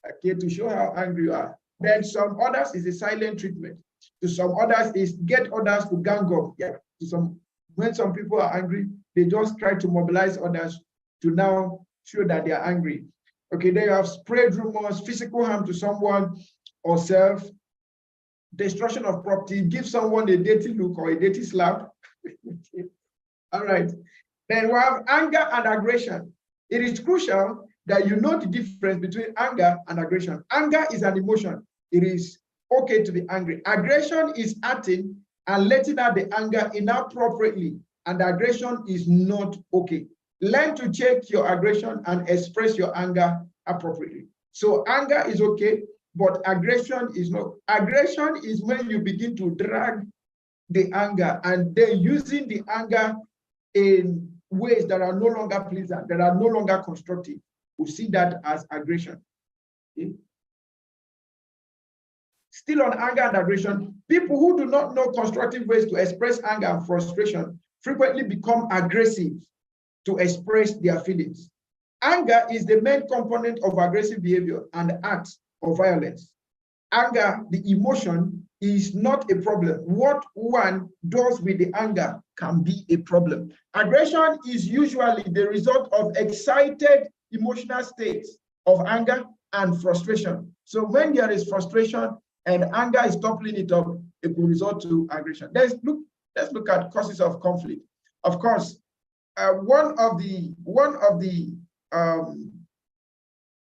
okay, to show how angry you are. Then some others is a silent treatment. To some others is get others to gang up. Yeah, when some people are angry, they just try to mobilize others to now show that they are angry. Okay, then you have spread rumors, physical harm to someone or self, destruction of property, give someone a dirty look or a dirty slap. All right. Then we have anger and aggression. It is crucial that you know the difference between anger and aggression. Anger is an emotion. It is okay to be angry. Aggression is acting and letting out the anger inappropriately, and aggression is not okay. Learn to check your aggression and express your anger appropriately. So anger is okay, but aggression is not. Aggression is when you begin to drag the anger and then using the anger in ways that are no longer pleasant, that are no longer constructive. We see that as aggression. Okay? Still on anger and aggression, people who do not know constructive ways to express anger and frustration frequently become aggressive to express their feelings. Anger is the main component of aggressive behavior and acts of violence. Anger, the emotion, is not a problem. What one does with the anger can be a problem. Aggression is usually the result of excited emotional states of anger and frustration. So when there is frustration and anger is toppling it up, it will result to aggression. Let's look at causes of conflict. Of course, one of the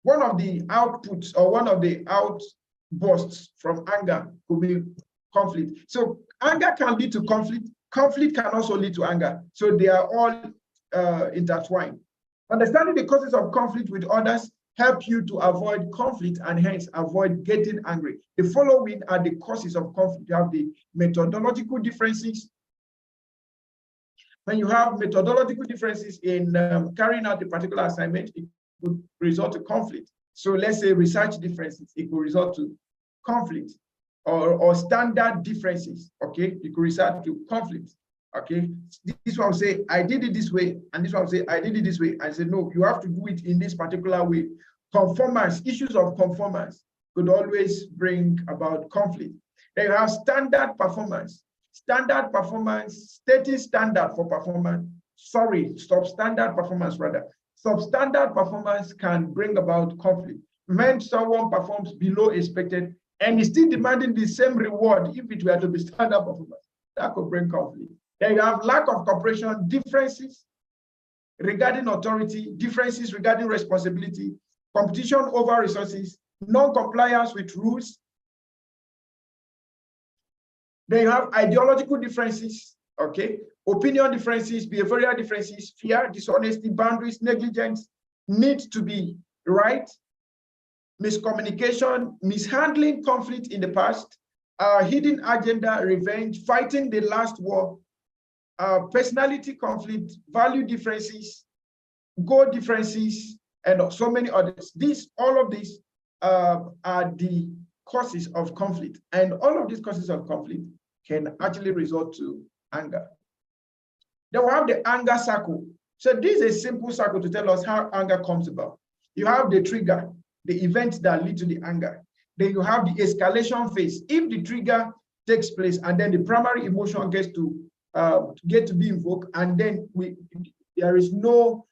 outputs or one of the outbursts from anger could be conflict. So anger can lead to conflict. Conflict can also lead to anger. So they are all intertwined. Understanding the causes of conflict with others help you to avoid conflict and hence avoid getting angry. The following are the causes of conflict. You have the methodological differences. When you have methodological differences in carrying out a particular assignment, it could result to conflict. So let's say research differences, it could result to conflict, or standard differences, okay? It could result to conflict, okay? This one will say, I did it this way, and this one will say, I did it this way. I say, no, you have to do it in this particular way. Conformance, issues of conformance could always bring about conflict. Then you have standard performance. Standard performance, stating standard for performance, substandard performance rather. Substandard performance can bring about conflict. When someone performs below expected and is still demanding the same reward if it were to be standard performance, that could bring conflict. Then you have lack of cooperation, differences regarding authority, differences regarding responsibility, competition over resources, non-compliance with rules. Then you have ideological differences, okay? Opinion differences, behavioral differences, fear, dishonesty, boundaries, negligence, need to be right, miscommunication, mishandling conflict in the past, hidden agenda, revenge, fighting the last war, personality conflict, value differences, goal differences, and so many others. All of these are the causes of conflict, and all of these causes of conflict can actually result to anger. Then we have the anger circle. So this is a simple circle to tell us how anger comes about. You have the trigger, the events that lead to the anger. Then you have the escalation phase. If the trigger takes place and then the primary emotion gets to be invoked, and then there is no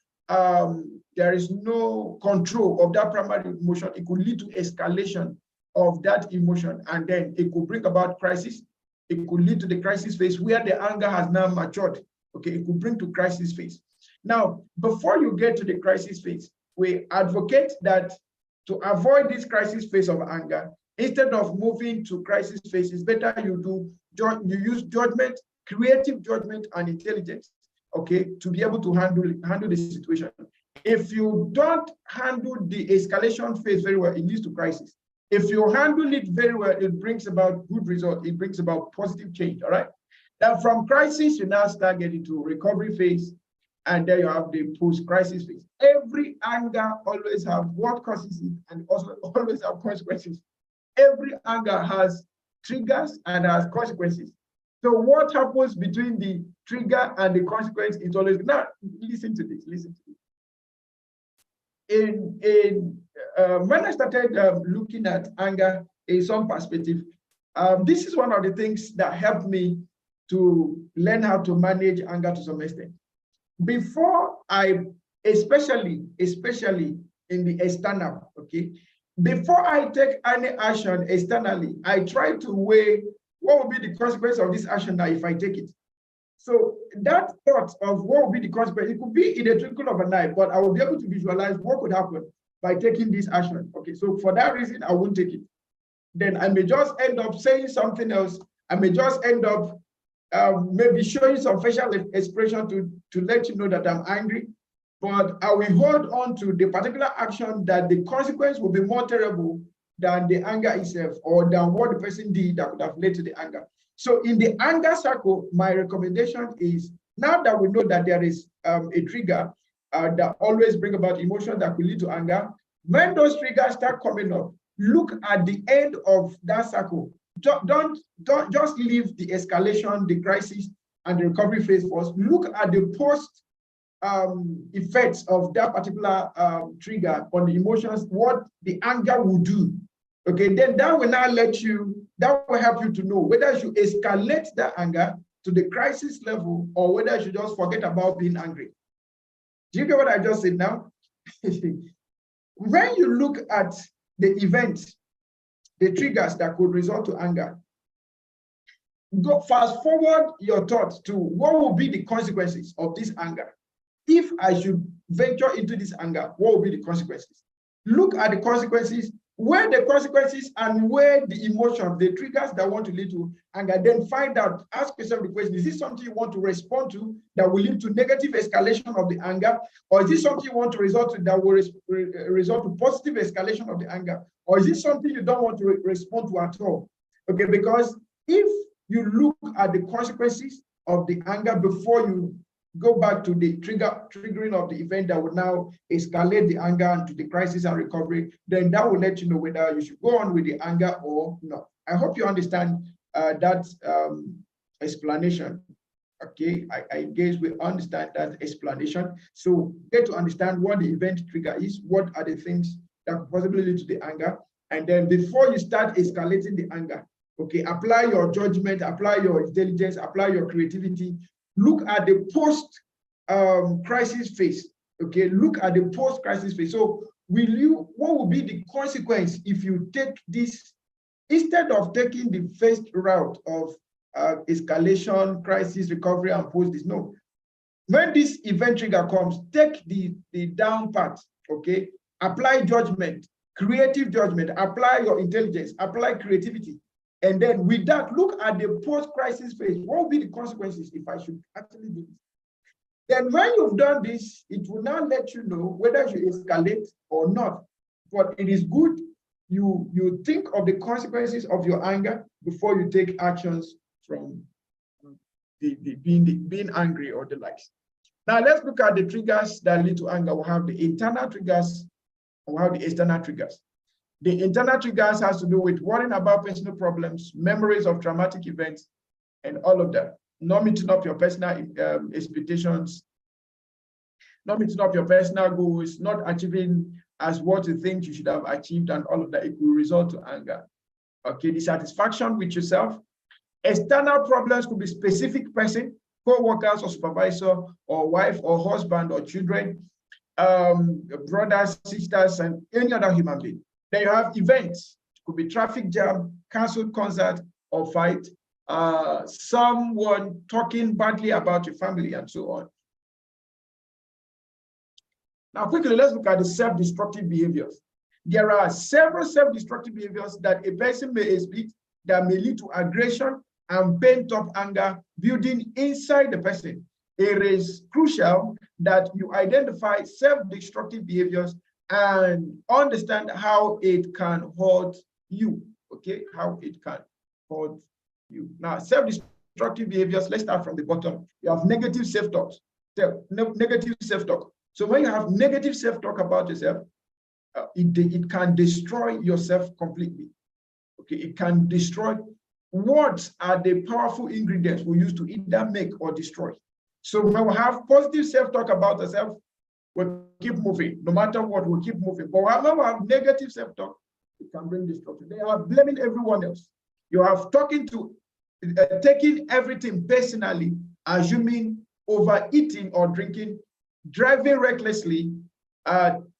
control of that primary emotion, it could lead to escalation of that emotion, and then it could bring about crisis. It could lead to the crisis phase where the anger has now matured. Okay, it could bring to crisis phase. Now, before you get to the crisis phase, we advocate that to avoid this crisis phase of anger, instead of moving to crisis phase, it's better you use judgment, creative judgment, and intelligence, okay, to be able to handle the situation. If you don't handle the escalation phase very well, it leads to crisis. If you handle it very well, it brings about good results. It brings about positive change, all right? Then from crisis, you now start getting to recovery phase, and then you have the post-crisis phase. Every anger always have what causes it, and also always have consequences. Every anger has triggers and has consequences. So what happens between the trigger and the consequence is always, now listen to this, listen to this. When I started looking at anger in some perspective, this is one of the things that helped me to learn how to manage anger to some extent. Before especially in the external, okay, before I take any action externally, I try to weigh what will be the consequence of this action now if I take it. So that thought of what will be the consequence, it could be in a twinkle of an eye, but I will be able to visualize what could happen by taking this action. Okay, so for that reason, I won't take it. Then I may just end up saying something else. I may just end up maybe showing some facial expression to let you know that I'm angry, but I will hold on to the particular action that the consequence will be more terrible than the anger itself or than what the person did that could have led to the anger. So in the anger circle, my recommendation is, now that we know that there is a trigger that always bring about emotion that could lead to anger, when those triggers start coming up, look at the end of that circle. Don't just leave the escalation, the crisis, and the recovery phase first. Look at the post effects of that particular trigger on the emotions, what the anger will do. Okay, then that will now that will help you to know whether you escalate that anger to the crisis level or whether you should just forget about being angry. Do you get what I just said now? When you look at the events, the triggers that could result to anger, go fast forward your thoughts to what will be the consequences of this anger. If I should venture into this anger, what will be the consequences? Look at the consequences, where the consequences and where the emotion, the triggers that want to lead to anger, then find out, ask yourself the question, is this something you want to respond to that will lead to negative escalation of the anger? Or is this something you want to result to that will result to positive escalation of the anger? Or is this something you don't want to respond to at all? Okay, because if you look at the consequences of the anger before you go back to the triggering of the event that will now escalate the anger into the crisis and recovery, then that will let you know whether you should go on with the anger or not. I hope you understand that explanation. Okay, I guess we understand that explanation. So get to understand what the event trigger is, what are the things that could possibly lead to the anger, and then before you start escalating the anger, okay, apply your judgment, apply your intelligence, apply your creativity. Look at the post-crisis phase, okay? Look at the post-crisis phase. So what will be the consequence if you take this, instead of taking the first route of escalation, crisis, recovery, and post this? No. When this event trigger comes, take the down part, okay? Apply judgment, creative judgment, apply your intelligence, apply creativity. And then with that, look at the post-crisis phase. What will be the consequences if I should actually do this? Then when you've done this, it will now let you know whether you escalate or not. But it is good you think of the consequences of your anger before you take actions from being angry or the likes. Now let's look at the triggers that lead to anger. We have the internal triggers and we have the external triggers. The internal triggers has to do with worrying about personal problems, memories of traumatic events, and all of that. Not meeting up your personal expectations, not meeting up your personal goals, not achieving as what you think you should have achieved, and all of that. It will result to anger. Okay, dissatisfaction with yourself. External problems could be specific person, co-workers or supervisor or wife or husband or children, brothers, sisters, and any other human being. Then you have events. It could be traffic jam, canceled concert or fight, someone talking badly about your family, and so on. Now, quickly, let's look at the self-destructive behaviors. There are several self-destructive behaviors that a person may exhibit that may lead to aggression and pent-up anger building inside the person. It is crucial that you identify self-destructive behaviors and understand how it can hurt you, okay? How it can hurt you. Now, self-destructive behaviors, let's start from the bottom. You have negative self-talk. Negative self-talk. So when you have negative self-talk about yourself, it can destroy yourself completely. Okay, it can destroy. What are the powerful ingredients we use to either make or destroy? So when we have positive self-talk about ourselves, we'll keep moving. No matter what, we'll keep moving. But when we have negative self-talk, it can bring destruction. They are blaming everyone else. You have taking everything personally, assuming overeating or drinking, driving recklessly,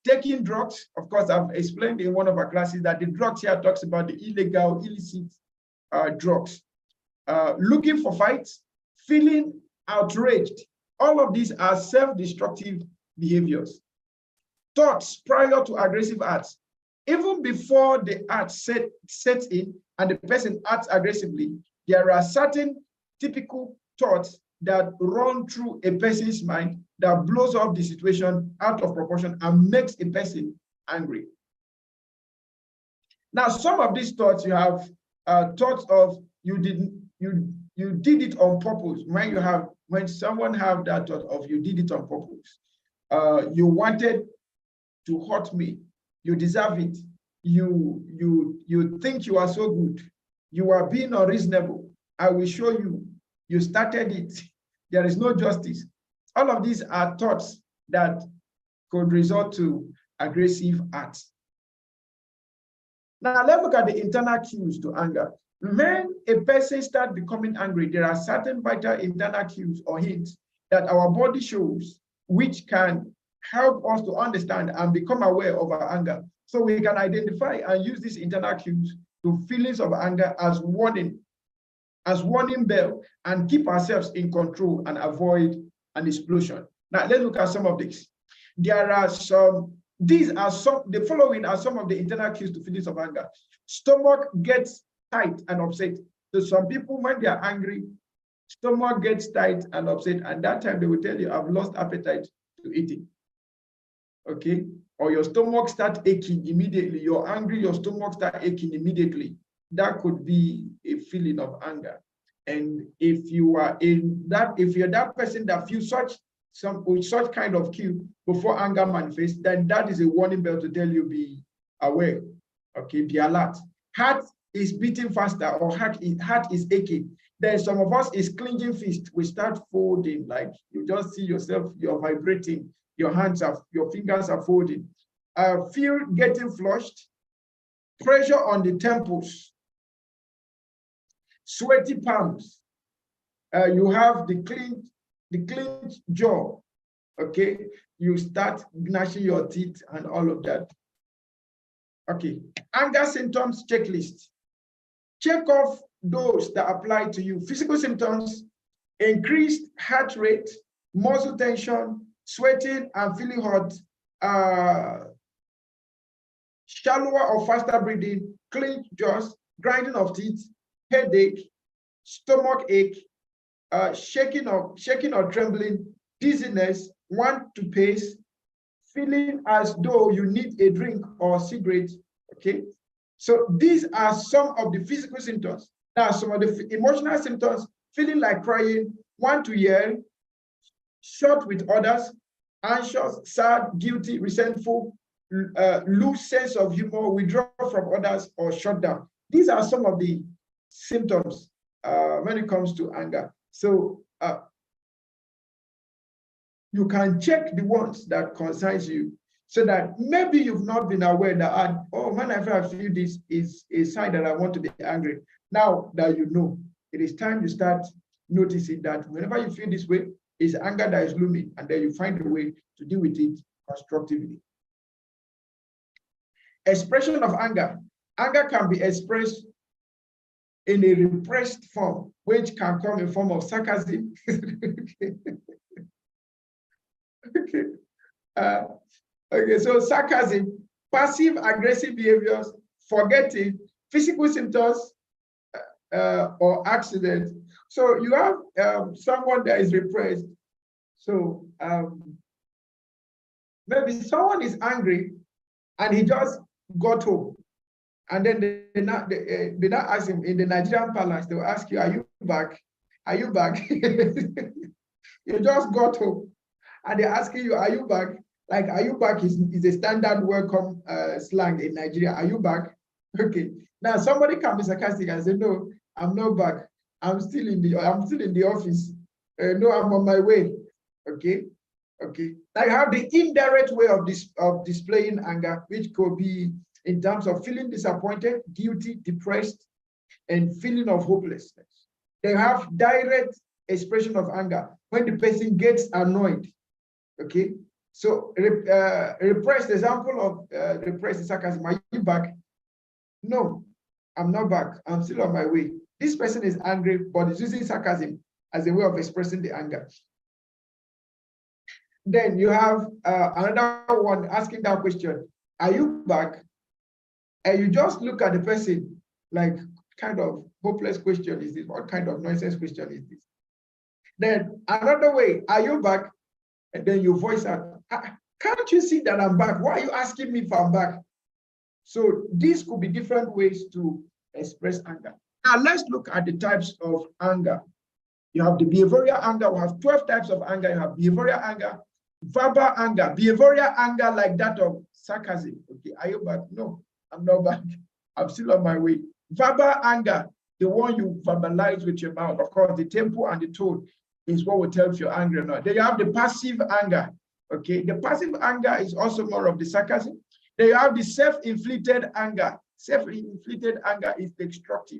taking drugs. Of course, I've explained in one of our classes that the drugs here talks about the illegal, illicit drugs. Looking for fights, feeling outraged. All of these are self-destructive behaviors. Thoughts prior to aggressive acts. Even before the act sets in and the person acts aggressively, there are certain typical thoughts that run through a person's mind that blows up the situation out of proportion and makes a person angry. Now, some of these thoughts you have thoughts of you did it on purpose. When someone have that thought of you did it on purpose, you wanted to hurt me, you deserve it, you think you are so good, you are being unreasonable, I will show you, you started it, there is no justice. All of these are thoughts that could result to aggressive acts. Now let's look at the internal cues to anger. When a person starts becoming angry, there are certain vital internal cues or hints that our body shows, which can help us to understand and become aware of our anger. So we can identify and use these internal cues to feelings of anger as warning bell, and keep ourselves in control and avoid an explosion. Now let's look at some of these. The following are some of the internal cues to feelings of anger. Stomach gets tight and upset. So some people, when they are angry, stomach gets tight and upset, and that time they will tell you, I've lost appetite to eating. Okay? Or your stomach starts aching immediately. You're angry, your stomach starts aching immediately. That could be a feeling of anger. And if you're that person that feels with such kind of cue before anger manifests, then that is a warning bell to tell you be aware. Okay, be alert. Heart is beating faster, or heart is aching. Then some of us is clenching fist. We start folding, like you just see yourself, you're vibrating, your fingers are folding. Feel getting flushed, pressure on the temples, sweaty palms. You have the clenched jaw. Okay, you start gnashing your teeth and all of that. Okay, anger symptoms checklist. Check off those that apply to you. Physical symptoms: increased heart rate, muscle tension, sweating and feeling hot, shallower or faster breathing, clenched jaws, grinding of teeth, headache, stomach ache, shaking or trembling, dizziness, want to pace, feeling as though you need a drink or cigarette. Okay, so these are some of the physical symptoms. Now, some of the emotional symptoms: feeling like crying, want to yell, short with others, anxious, sad, guilty, resentful, lose sense of humor, withdraw from others, or shut down. These are some of the symptoms when it comes to anger. So you can check the ones that concerns you, so that maybe you've not been aware that, oh, whenever I feel this is a sign that I want to be angry. Now that you know, it is time to start noticing that whenever you feel this way, it's anger that is looming, and then you find a way to deal with it constructively. Expression of anger. Anger can be expressed in a repressed form, which can come in form of sarcasm. Okay, so sarcasm, passive aggressive behaviors, forgetting, physical symptoms, or accidents. So you have someone that is repressed. So maybe someone is angry and he just got home. And then they not ask him in the Nigerian palace, they'll ask you, are you back? Are you back? You just got home and they're asking you, are you back? Like, are you back is a standard welcome slang in Nigeria. Are you back? Okay. Now somebody can be sarcastic and say, no, I'm not back. I'm still in the office. No, I'm on my way. Okay. Okay. Now you have the indirect way of displaying anger, which could be in terms of feeling disappointed, guilty, depressed, and feeling of hopelessness. They have direct expression of anger when the person gets annoyed. Okay. So repressed, example of repressed sarcasm. Are you back? No, I'm not back. I'm still on my way. This person is angry, but is using sarcasm as a way of expressing the anger. Then you have another one asking that question, are you back? And you just look at the person like, kind of hopeless question is this? What kind of nonsense question is this? Then another way, are you back? And then you voice out, can't you see that I'm back? Why are you asking me if I'm back? So these could be different ways to express anger. Now let's look at the types of anger. You have the behavioral anger. We have 12 types of anger. You have behavioral anger, verbal anger, behavioral anger like that of sarcasm. Okay, are you back? No, I'm not back. I'm still on my way. Verbal anger, the one you verbalize with your mouth. Of course, the tempo and the tone is what will tell if you're angry or not. Then you have the passive anger. Okay, the passive anger is also more of the sarcasm. Then you have the self-inflicted anger. Self-inflicted anger is destructive.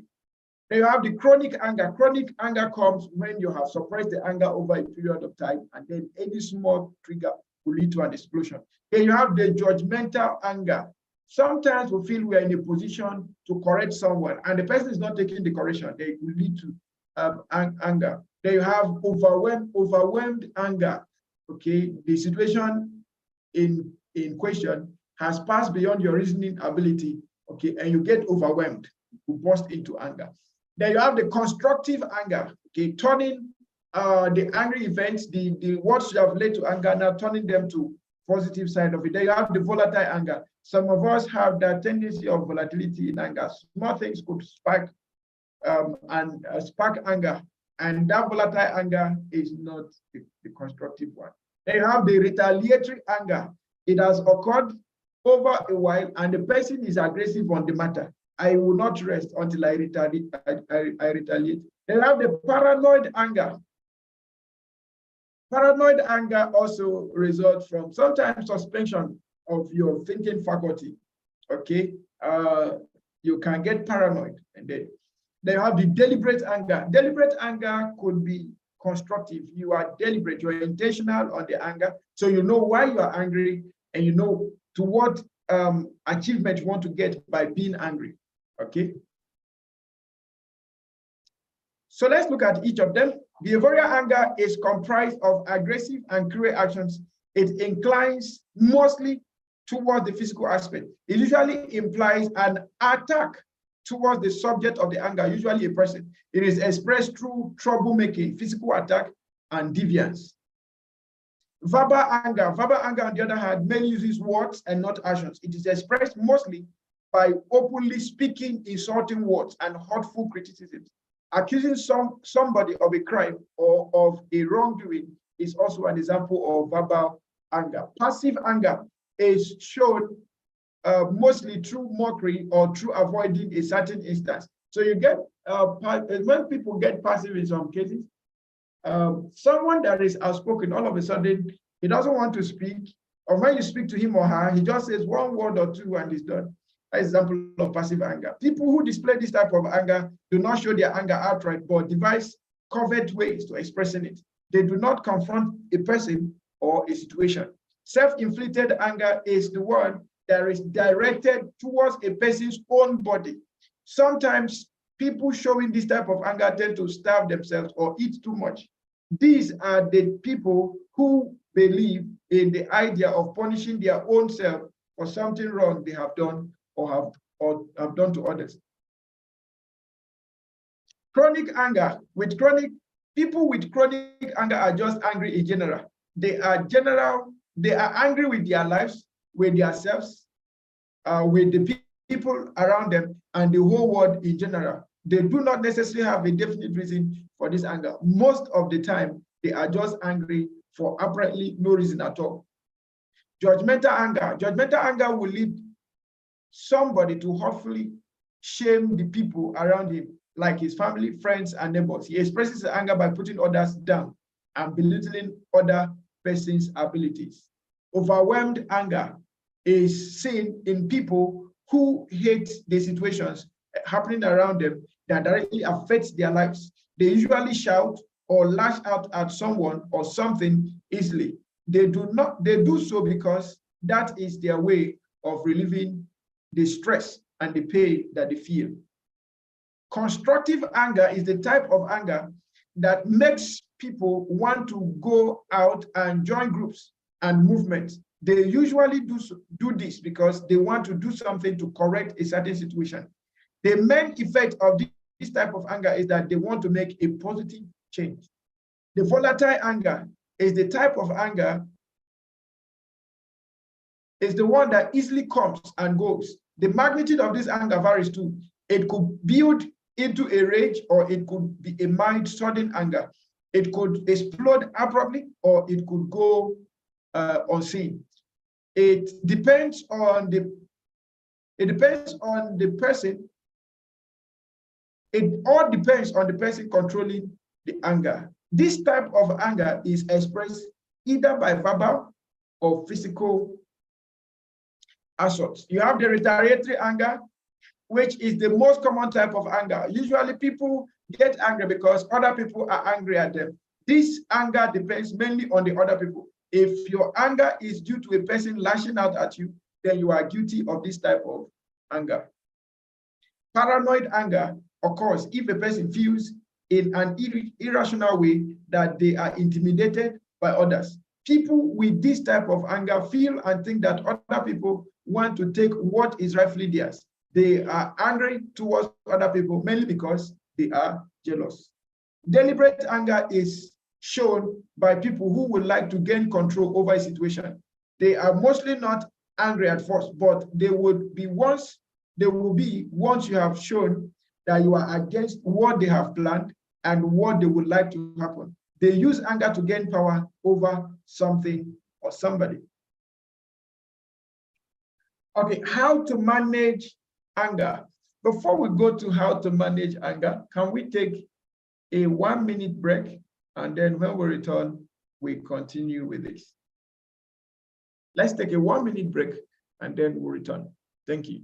Then you have the chronic anger. Chronic anger comes when you have suppressed the anger over a period of time, and then any small trigger will lead to an explosion. Then you have the judgmental anger. Sometimes we feel we are in a position to correct someone, and the person is not taking the correction. They will lead to anger. Then you have overwhelmed anger. Okay, the situation in question has passed beyond your reasoning ability. Okay, and you get overwhelmed. You burst into anger. Then you have the constructive anger. Okay, turning the angry events, the words you have led to anger, now turning them to positive side of it. Then you have the volatile anger. Some of us have that tendency of volatility in anger. Small things could spark spark anger, and that volatile anger is not the constructive one. Then you have the retaliatory anger. It has occurred over a while, and the person is aggressive on the matter. I will not rest until I retaliate. Then you have the paranoid anger. Paranoid anger also results from sometimes suspension of your thinking faculty. Okay, you can get paranoid, and then you have the deliberate anger. Deliberate anger could be constructive. You are deliberate, you are intentional on the anger, so you know why you are angry, and you know to what achievement you want to get by being angry. Okay, so let's look at each of them. Behavioral anger is comprised of aggressive and cruel actions. It inclines mostly towards the physical aspect. It usually implies an attack towards the subject of the anger, usually a person. It is expressed through troublemaking, physical attack, and deviance. Verbal anger. Verbal anger, on the other hand, mainly uses words and not actions. It is expressed mostly by openly speaking insulting words and hurtful criticisms, accusing somebody of a crime or of a wrongdoing is also an example of verbal anger. Passive anger is shown mostly through mockery or through avoiding a certain instance. So you get, when people get passive in some cases, someone that is outspoken, all of a sudden, he doesn't want to speak, or when you speak to him or her, he just says one word or two and he's done. Example of passive anger. People who display this type of anger do not show their anger outright, but devise covert ways to expressing it. They do not confront a person or a situation. Self-inflicted anger is the one that is directed towards a person's own body. Sometimes people showing this type of anger tend to starve themselves or eat too much. These are the people who believe in the idea of punishing their own self for something wrong they have done or have done to others. Chronic anger. People with chronic anger are just angry in general. They are angry with their lives, with themselves, with the people around them, and the whole world in general. They do not necessarily have a definite reason for this anger. Most of the time, they are just angry for apparently no reason at all. Judgmental anger. Judgmental anger will lead somebody to hopefully shame the people around him, like his family, friends, and neighbors. He expresses his anger by putting others down and belittling other person's abilities. Overwhelmed anger is seen in people who hate the situations happening around them that directly affects their lives. They usually shout or lash out at someone or something easily. They do so because that is their way of relieving the stress and the pain that they feel. Constructive anger is the type of anger that makes people want to go out and join groups and movements. They usually do this because they want to do something to correct a certain situation. The main effect of this type of anger is that they want to make a positive change. The volatile anger is the type of anger, is the one that easily comes and goes. The magnitude of this anger varies too. It could build into a rage, or it could be a mild, sudden anger. It could explode abruptly, or it could go unseen. It depends on the person. It all depends on the person controlling the anger. This type of anger is expressed either by verbal or physical assaults. You have the retaliatory anger, which is the most common type of anger. Usually people get angry because other people are angry at them. This anger depends mainly on the other people. If your anger is due to a person lashing out at you, then you are guilty of this type of anger. Paranoid anger occurs if a person feels in an irrational way that they are intimidated by others. People with this type of anger feel and think that other people want to take what is rightfully theirs. They are angry towards other people mainly because they are jealous. Deliberate anger is shown by people who would like to gain control over a situation. They are mostly not angry at first, but they will be once you have shown that you are against what they have planned and what they would like to happen. They use anger to gain power over something or somebody. Okay, how to manage anger. Before we go to how to manage anger, can we take a 1-minute break? And then when we return, we continue with this. Let's take a 1-minute break and then we'll return. Thank you.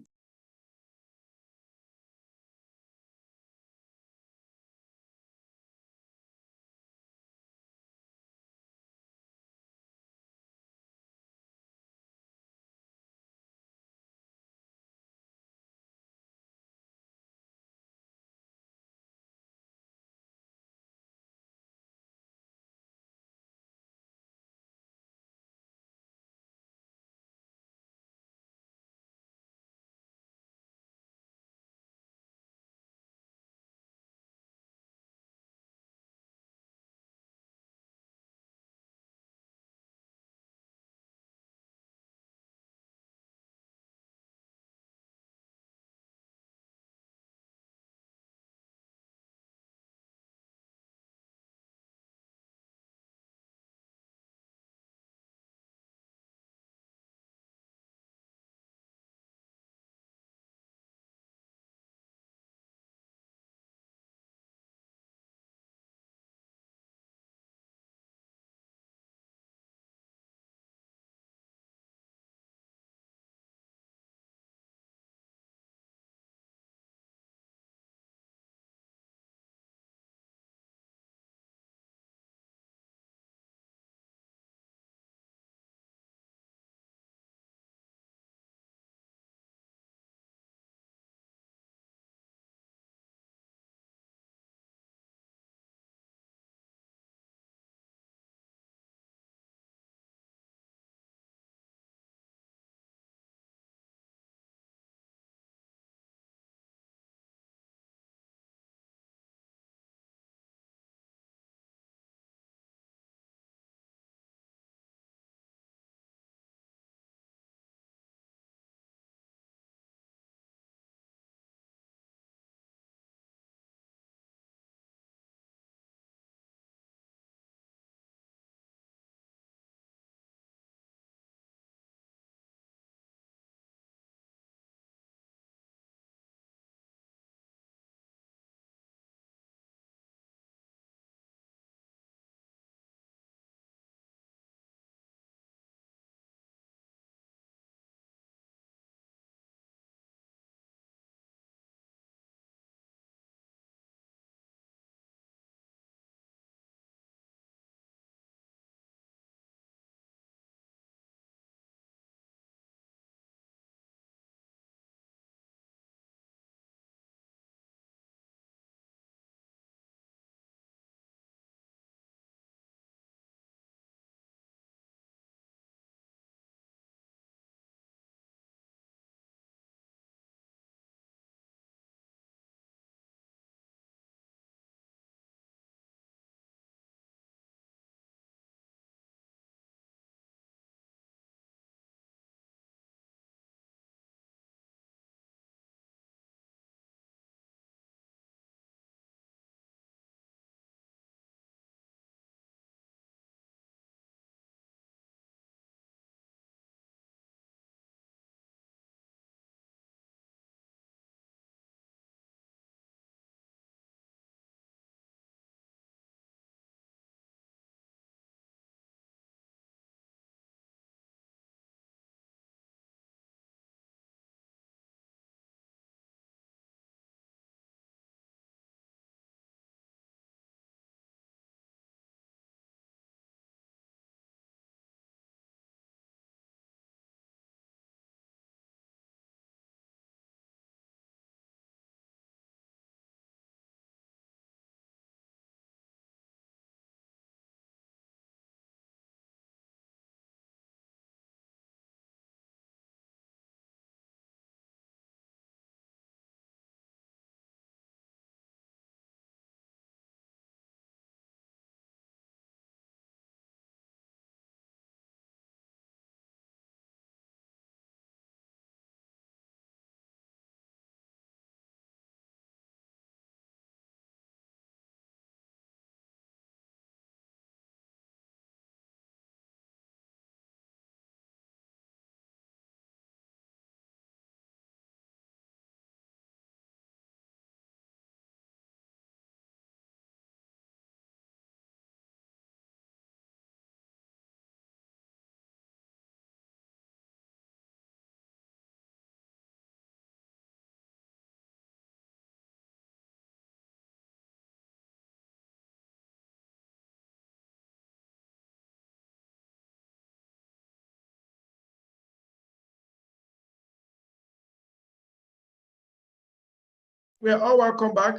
We are all welcome back.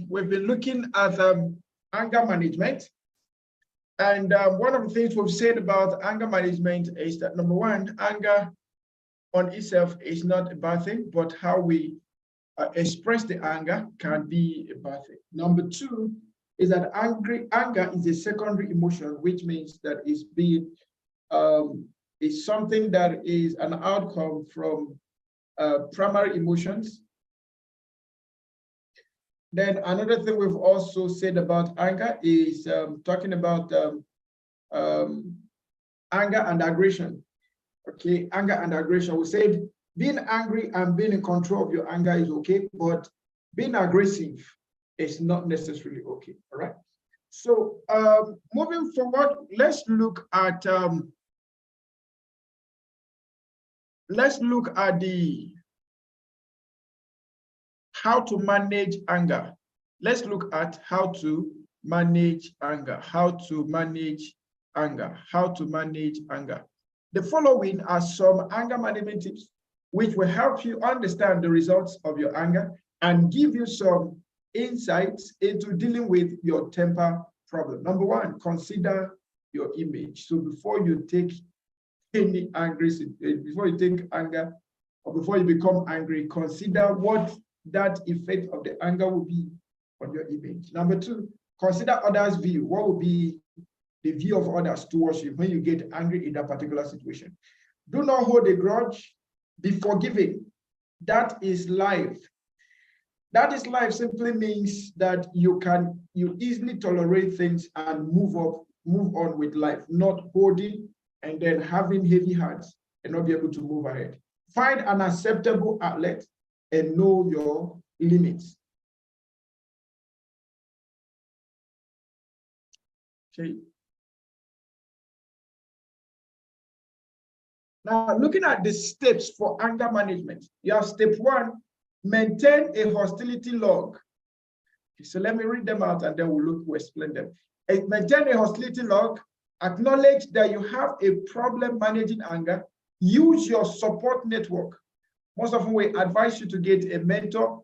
We've been looking at anger management. And one of the things we've said about anger management is that, number one, anger on itself is not a bad thing, but how we express the anger can be a bad thing. Number two is that anger is a secondary emotion, which means that it's it's something that is an outcome from primary emotions. Then another thing we've also said about anger is talking about anger and aggression. Okay, anger and aggression. We said being angry and being in control of your anger is okay, but being aggressive is not necessarily okay. All right. So moving forward, let's look at the how to manage anger. Let's look at how to manage anger, how to manage anger, how to manage anger. The following are some anger management tips which will help you understand the results of your anger and give you some insights into dealing with your temper problem. Number one, consider your image. So before you take any angry, before you take anger, or before you become angry, consider what that effect of the anger will be on your image. Number two, consider others' view. What will be the view of others towards you when you get angry in that particular situation? Do not hold a grudge. Be forgiving. That is life. That is life simply means that you easily tolerate things and move on with life, not holding and then having heavy hearts and not be able to move ahead. Find an acceptable outlet and know your limits. Okay. Now, looking at the steps for anger management, you have step one, maintain a hostility log. Okay, so let me read them out and then we'll explain them. Maintain a hostility log. Acknowledge that you have a problem managing anger. Use your support network. Most often we advise you to get a mentor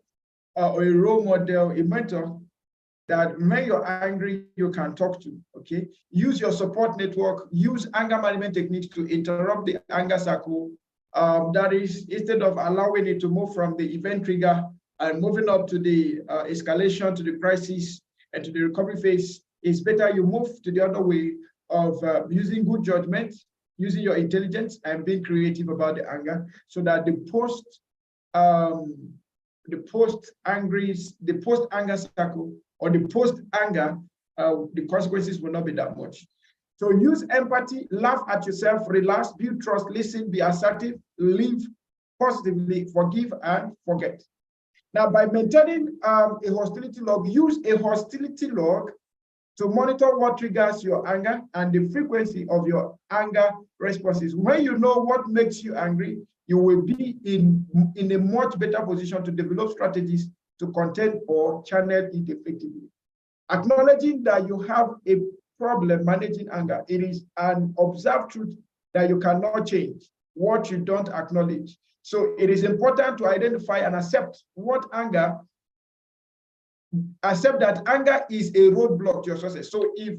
or a role model, a mentor that when you're angry, you can talk to, okay? Use your support network, use anger management techniques to interrupt the anger cycle. That is, instead of allowing it to move from the event trigger and moving up to the escalation, to the crisis, and to the recovery phase, it's better you move to the other way of using good judgment, using your intelligence and being creative about the anger, so that the post-anger cycle or the post-anger, the consequences will not be that much. So use empathy, laugh at yourself, relax, build trust, listen, be assertive, live positively, forgive and forget. Now, by maintaining a hostility log, use a hostility log to monitor what triggers your anger and the frequency of your anger responses. When you know what makes you angry, you will be in a much better position to develop strategies to contain or channel it effectively. Acknowledging that you have a problem managing anger, it is an observed truth that you cannot change what you don't acknowledge. So it is important to identify and accept that anger is a roadblock to your success. So if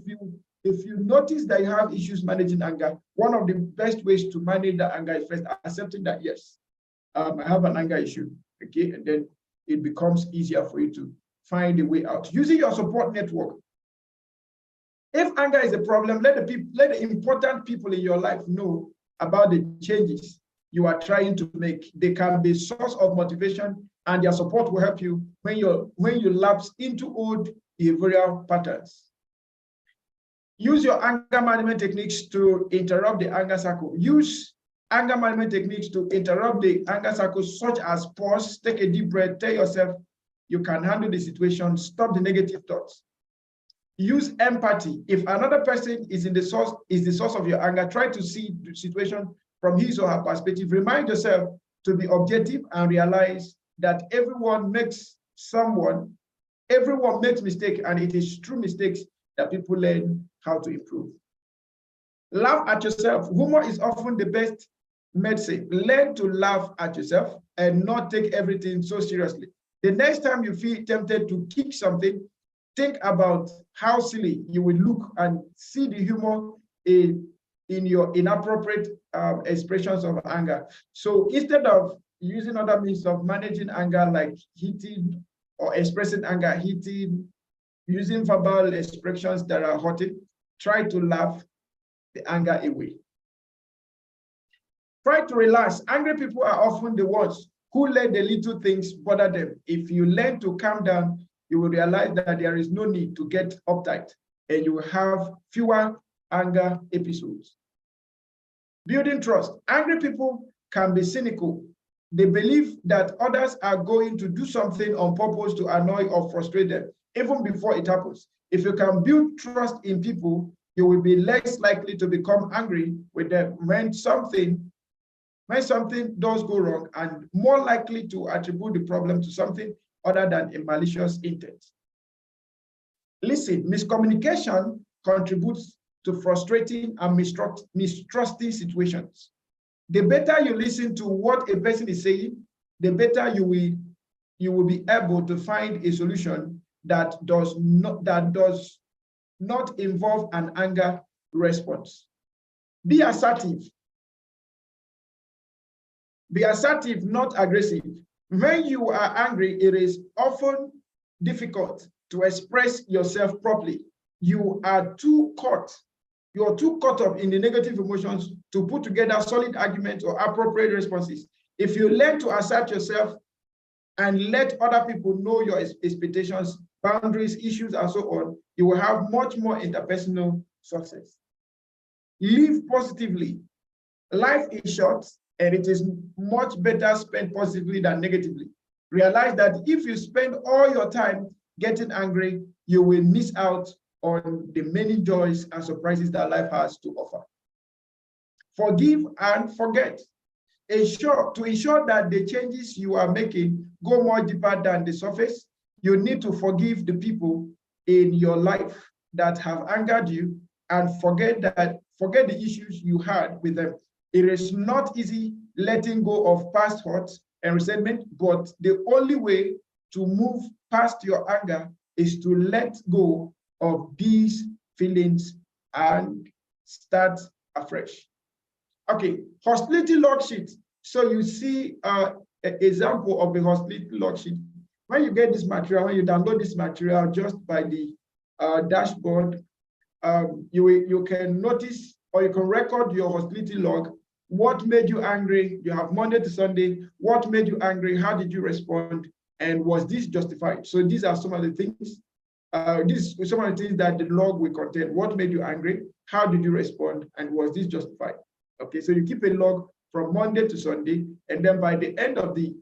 you notice that you have issues managing anger, one of the best ways to manage that anger is first accepting that, yes, I have an anger issue, okay? And then it becomes easier for you to find a way out. Using your support network. If anger is a problem, let the important people in your life know about the changes you are trying to make. They can be a source of motivation, and their support will help you when you lapse into old behavioral patterns. Use your anger management techniques to interrupt the anger cycle. Use anger management techniques to interrupt the anger cycle, such as pause, take a deep breath, tell yourself you can handle the situation, stop the negative thoughts. Use empathy. If another person is the source of your anger, try to see the situation from his or her perspective. Remind yourself to be objective and realize that everyone makes mistakes, and it is through mistakes that people learn how to improve. Laugh at yourself. Humor is often the best medicine. Learn to laugh at yourself and not take everything so seriously. The next time you feel tempted to kick something, think about how silly you will look and see the humor in your inappropriate expressions of anger. So instead of using other means of managing anger like hitting or expressing anger, hitting, using verbal expressions that are hurting, try to laugh the anger away. Try to relax. Angry people are often the ones who let the little things bother them. If you learn to calm down, you will realize that there is no need to get uptight and you will have fewer anger episodes. Building trust. Angry people can be cynical. They believe that others are going to do something on purpose to annoy or frustrate them, even before it happens. If you can build trust in people, you will be less likely to become angry with them when something does go wrong, and more likely to attribute the problem to something other than a malicious intent. Listen, miscommunication contributes to frustrating and mistrusting situations. The better you listen to what a person is saying, the better you will be able to find a solution that does not involve an anger response. Be assertive. Be assertive, not aggressive. When you are angry, it is often difficult to express yourself properly. You are too caught up in the negative emotions to put together solid arguments or appropriate responses. If you learn to assert yourself and let other people know your expectations, boundaries, issues, and so on, you will have much more interpersonal success. Live positively. Life is short, and it is much better spent positively than negatively. Realize that if you spend all your time getting angry, you will miss out on the many joys and surprises that life has to offer. Forgive and forget. To ensure that the changes you are making go more deeper than the surface, you need to forgive the people in your life that have angered you and forget the issues you had with them. It is not easy letting go of past hurts and resentment, but the only way to move past your anger is to let go of these feelings and start afresh. Okay, hostility log sheet. So you see an example of the hostility log sheet. When you get this material, when you download this material just by the dashboard, you can notice or you can record your hostility log. What made you angry? You have Monday to Sunday. What made you angry? How did you respond? And was this justified? So these are some of the things. These are some of the things that the log will contain. What made you angry? How did you respond? And was this justified? Okay, so you keep a log from Monday to Sunday, and then by the end of the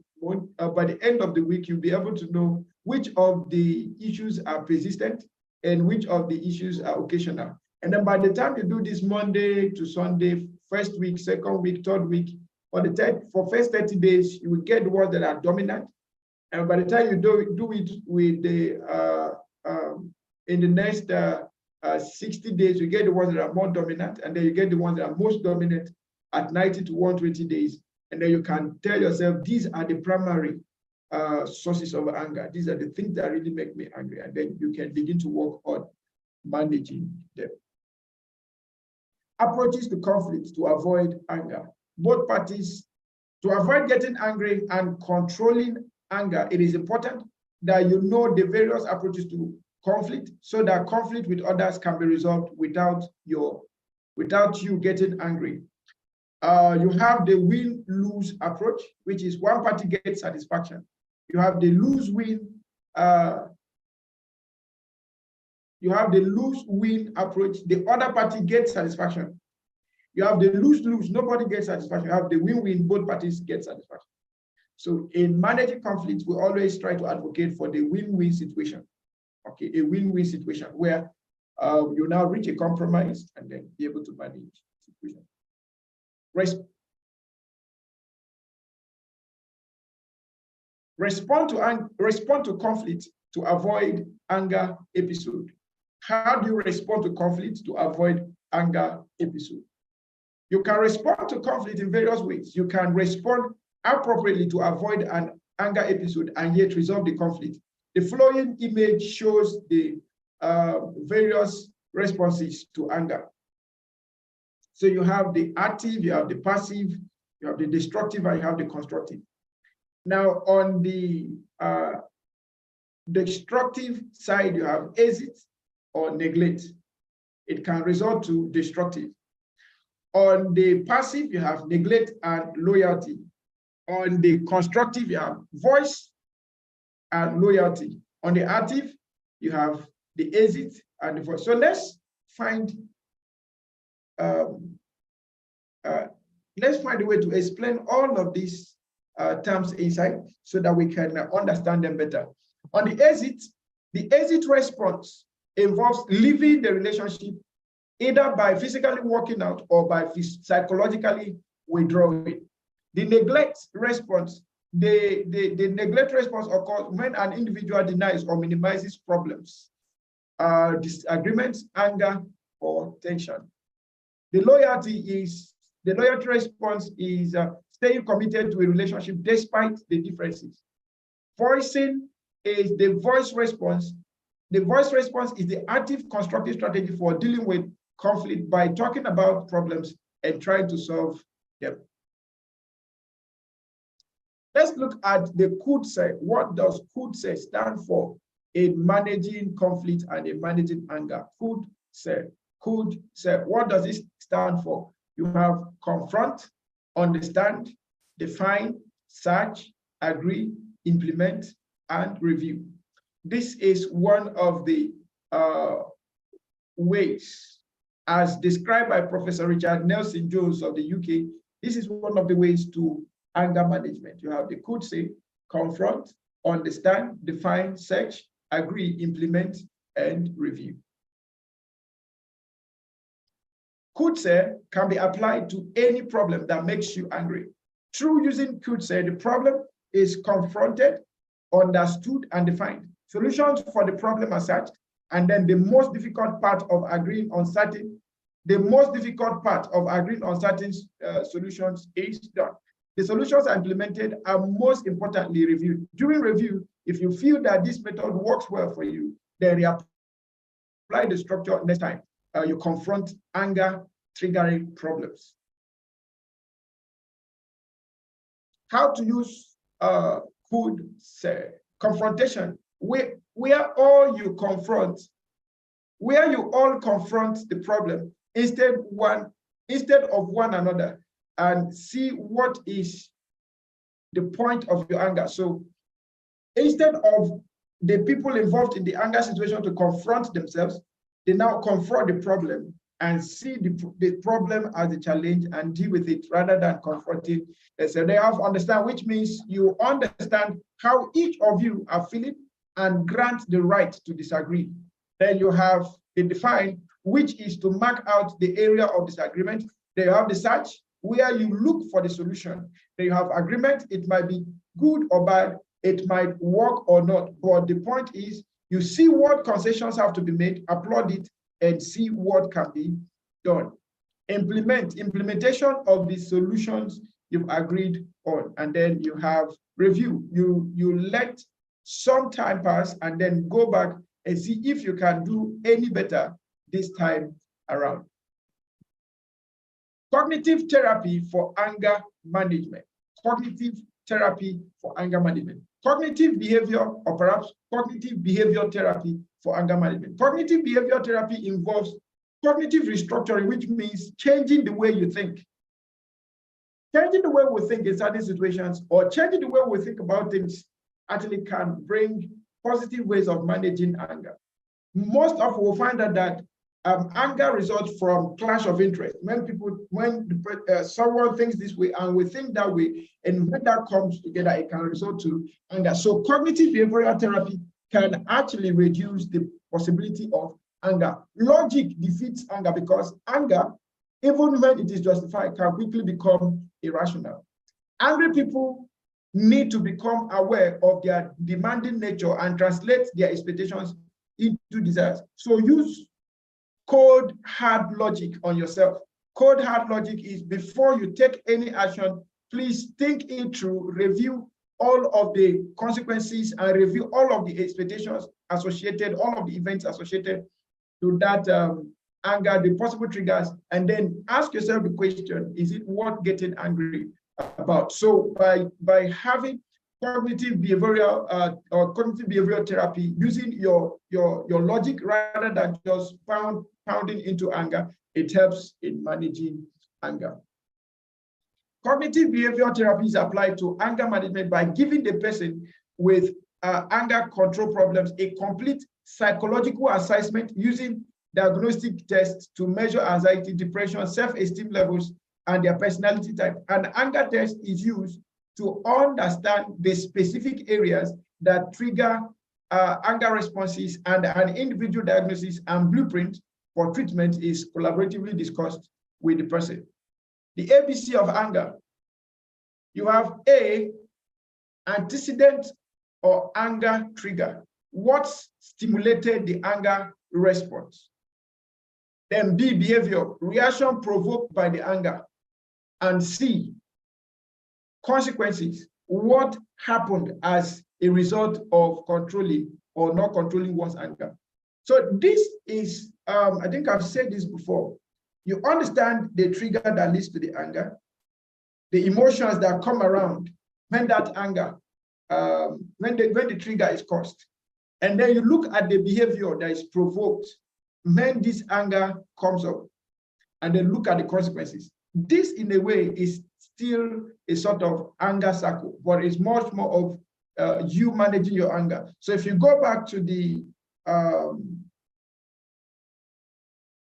week, you'll be able to know which of the issues are persistent and which of the issues are occasional. And then by the time you do this Monday to Sunday, first week, second week, third week, for first 30 days, you will get the ones that are dominant. And by the time you do it with the in the next 60 days, you get the ones that are more dominant, and then you get the ones that are most dominant at 90 to 120 days. And then you can tell yourself, these are the primary sources of anger. These are the things that really make me angry. And then you can begin to work on managing them. Approaches to conflict to avoid anger. Both parties, to avoid getting angry and controlling anger, it is important that you know the various approaches to conflict so that conflict with others can be resolved without you getting angry. You have the win-lose approach, which is one party gets satisfaction. You have the lose-win. You have the lose-win approach. The other party gets satisfaction. You have the lose-lose. Nobody gets satisfaction. You have the win-win. Both parties get satisfaction. So in managing conflicts, we always try to advocate for the win-win situation. Okay, a win-win situation where you now reach a compromise and then be able to manage the situation. Respond to conflict to avoid anger episode. How do you respond to conflict to avoid anger episode? You can respond to conflict in various ways. You can respond appropriately to avoid an anger episode and yet resolve the conflict. The following image shows the various responses to anger. So you have the active, you have the passive, you have the destructive, and you have the constructive. Now, on the destructive side, you have exit or neglect. It can result to destructive. On the passive, you have neglect and loyalty. On the constructive, you have voice and loyalty. On the active, you have the exit and the voice. So let's find a way to explain all of these terms inside so that we can understand them better. On the exit response involves leaving the relationship either by physically walking out or by psychologically withdrawing. The neglect response, the neglect response occurs when an individual denies or minimizes problems, disagreements, anger, or tension. The loyalty response is staying committed to a relationship despite the differences. Voicing is the voice response. The voice response is the active, constructive strategy for dealing with conflict by talking about problems and trying to solve them. Let's look at the CEIP. What does CEIP stand for in managing conflict and in managing anger? CEIP. What does this stand for? You have confront, understand, define, search, agree, implement, and review. This is one of the ways, as described by Professor Richard Nelson Jones of the UK. This is one of the ways to anger management. You have the CEIP: confront, understand, define, search, agree, implement, and review. CEIP can be applied to any problem that makes you angry. Through using CEIP, the problem is confronted, understood, and defined. Solutions for the problem are searched, and then the most difficult part of agreeing on certain solutions is done. The solutions are implemented and most importantly reviewed. During review, if you feel that this method works well for you, then reapply the structure next time you confront anger triggering problems. How to use CEIP. Confrontation, where you all confront the problem instead of one another, and see what is the point of your anger. So instead of the people involved in the anger situation to confront themselves, they now confront the problem and see the problem as a challenge and deal with it rather than confronting. So they have to understand, which means you understand how each of you are feeling and grant the right to disagree. Then you have the define, which is to mark out the area of disagreement. Then you have the search, where you look for the solution. Then you have agreement. It might be good or bad. It might work or not. But the point is, you see what concessions have to be made, applaud it, and see what can be done. Implementation of the solutions you've agreed on, and then you have review. You let some time pass and then go back and see if you can do any better this time around. Cognitive therapy for anger management. Cognitive therapy for anger management. Cognitive behavior, or perhaps cognitive behavior therapy for anger management. Cognitive behavior therapy involves cognitive restructuring, which means changing the way you think. Changing the way we think in certain situations, or changing the way we think about things, actually can bring positive ways of managing anger. Most often we'll find that anger results from clash of interest. When someone thinks this way and we think that way, and when that comes together, it can result to anger. So cognitive behavioral therapy can actually reduce the possibility of anger. Logic defeats anger, because anger, even when it is justified, can quickly become irrational. Angry people need to become aware of their demanding nature and translate their expectations into desires. So use cold, hard logic on yourself. Cold, hard logic is, before you take any action, please think it through, review all of the consequences and review all of the expectations associated, all of the events associated to that anger, the possible triggers, and then ask yourself the question, is it worth getting angry about? So by having cognitive behavioral or cognitive behavioral therapy, using your logic rather than just pounding into anger, it helps in managing anger. Cognitive behavioral therapy is applied to anger management by giving the person with anger control problems a complete psychological assessment using diagnostic tests to measure anxiety, depression, self-esteem levels, and their personality type. An anger test is used to understand the specific areas that trigger anger responses, and an individual diagnosis and blueprint for treatment is collaboratively discussed with the person. The ABC of anger. You have A, antecedent or anger trigger. What stimulated the anger response? Then B, behavior, reaction provoked by the anger. And C, consequences, what happened as a result of controlling or not controlling one's anger. So this is, I think I've said this before, you understand the trigger that leads to the anger, the emotions that come around when that anger, when the trigger is caused. And then you look at the behavior that is provoked when this anger comes up, and then look at the consequences. This, in a way, is still a sort of anger cycle, but it's much more of you managing your anger. So if you go back to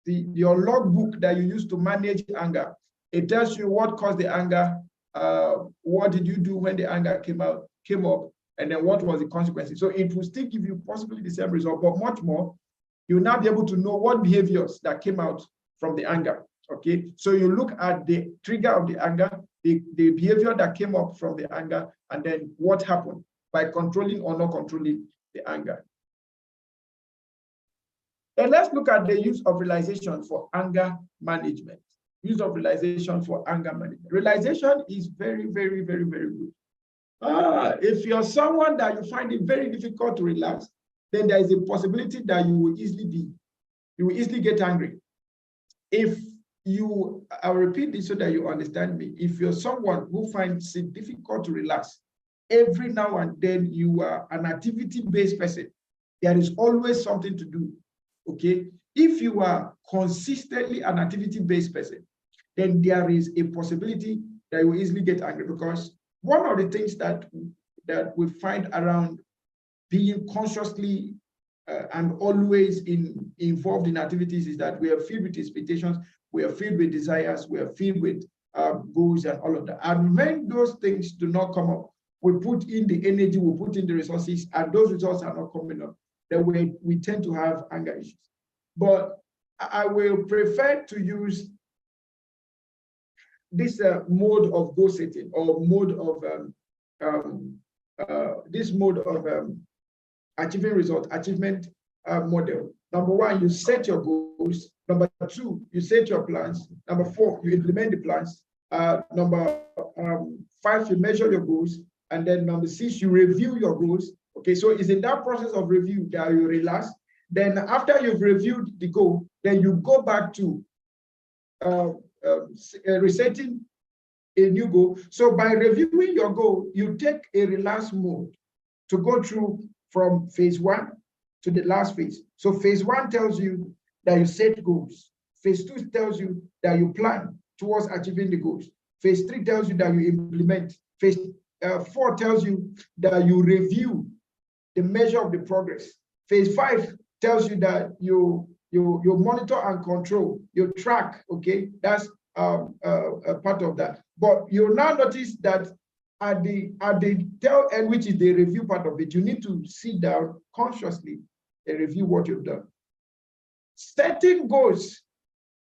your logbook that you use to manage anger, it tells you what caused the anger, what did you do when the anger came up, and then what was the consequences. So it will still give you possibly the same result, but much more. You'll now be able to know what behaviors that came out from the anger. Okay, so you look at the trigger of the anger, the behavior that came up from the anger, and then what happened by controlling or not controlling the anger. Then let's look at the use of realization for anger management. Use of realization for anger management. Realization is very, very, very, very good. If you're someone that you find it very difficult to relax, then there is a possibility that you will easily get angry. If you, I'll repeat this so that you understand me. If you're someone who finds it difficult to relax, every now and then you are an activity-based person, there is always something to do, okay? If you are consistently an activity-based person, then there is a possibility that you will easily get angry, because one of the things that we find around being consciously and always involved in activities is that we are filled with expectations, we are filled with desires, we are filled with goals and all of that. And when those things do not come up, we put in the energy, we put in the resources, and those results are not coming up, then we tend to have anger issues. But I will prefer to use this mode of goal setting, or mode of achieving result, achievement model. Number one, you set your goals. Number two, you set your plans. Number four, you implement the plans. Number five, you measure your goals. And then number six, you review your goals. Okay, so it's in that process of review that you relax. Then after you've reviewed the goal, then you go back to resetting a new goal. So by reviewing your goal, you take a relaxed mode to go through from phase one to the last phase. So phase one tells you that you set goals. Phase two tells you that you plan towards achieving the goals. Phase three tells you that you implement. Phase four tells you that you review the measure of the progress. Phase five tells you that you monitor and control, you track, okay? That's a part of that. But you'll now notice that at the tail end, which is the review part of it, you need to sit down consciously and review what you've done. Setting goals.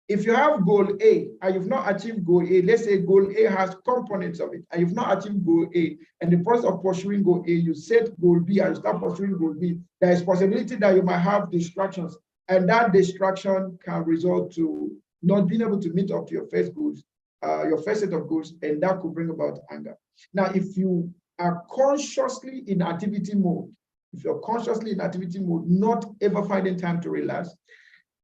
If you have goal A and you've not achieved goal A, let's say goal A has components of it, and you've not achieved goal A, and in the process of pursuing goal A, you set goal B and you start pursuing goal B, there is possibility that you might have distractions, and that distraction can result to not being able to meet up to your first goals, your first set of goals, and that could bring about anger. Now, if you are consciously in activity mode, if you're consciously in activity mode, not ever finding time to relax,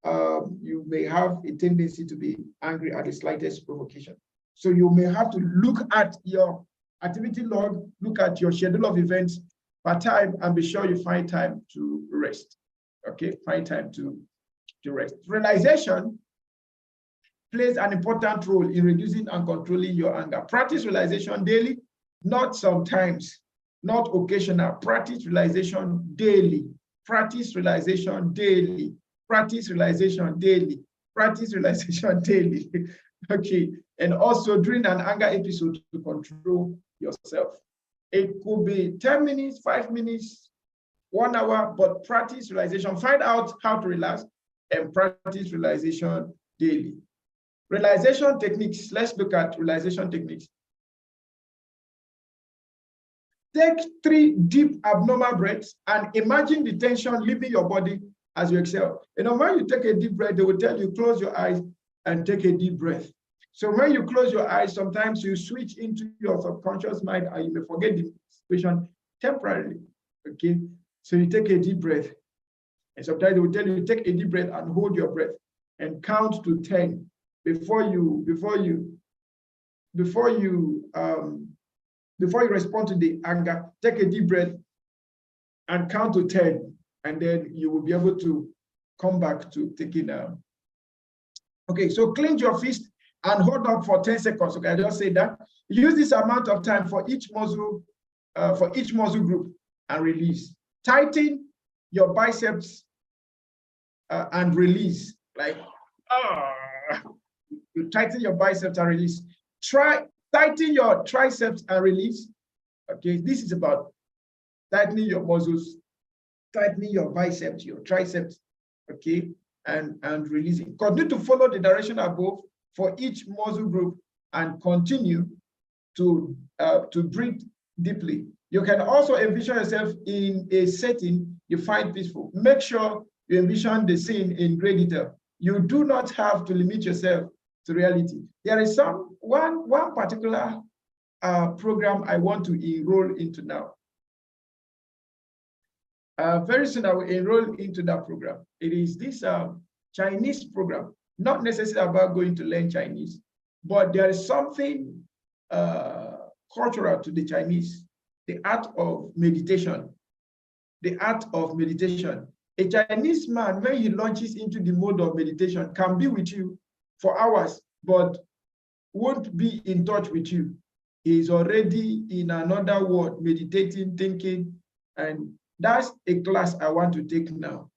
you may have a tendency to be angry at the slightest provocation. So you may have to look at your activity log, look at your schedule of events per time, and be sure you find time to rest. Okay, find time to rest. Realization plays an important role in reducing and controlling your anger. Practice realization daily, not sometimes, not occasional. Practice realization daily. Practice realization daily. Practice realization daily. Practice realization daily. Okay, and also during an anger episode to control yourself. It could be 10 minutes, 5 minutes, 1 hour, but practice realization. Find out how to relax and practice realization daily. Realization techniques. Let's look at realization techniques. Take 3 deep abnormal breaths and imagine the tension leaving your body as you exhale. You know, when you take a deep breath, they will tell you close your eyes and take a deep breath. So when you close your eyes, sometimes you switch into your subconscious mind and you may forget the situation temporarily. Okay, so you take a deep breath, and sometimes they will tell you take a deep breath and hold your breath and count to 10 before you respond to the anger. Take a deep breath and count to 10, and then you will be able to come back to taking okay, so clench your fist and hold up for 10 seconds. Okay, I just say that. Use this amount of time for each muscle group and release. Tighten your biceps and release. Like, you tighten your biceps and release. Tighten your triceps and release. Okay, this is about tightening your muscles, tightening your biceps, your triceps, okay, and releasing. Continue to follow the direction above for each muscle group and continue to breathe deeply. You can also envision yourself in a setting you find peaceful. Make sure you envision the scene in great detail. You do not have to limit yourself to reality. There is one particular program I want to enroll into now. Very soon I will enroll into that program. It is this Chinese program, not necessarily about going to learn Chinese, but there is something cultural to the Chinese, the art of meditation. The art of meditation. A Chinese man, when he launches into the mode of meditation, can be with you for hours, but won't be in touch with you. He's already in another world, meditating, thinking, and that's a class I want to take now.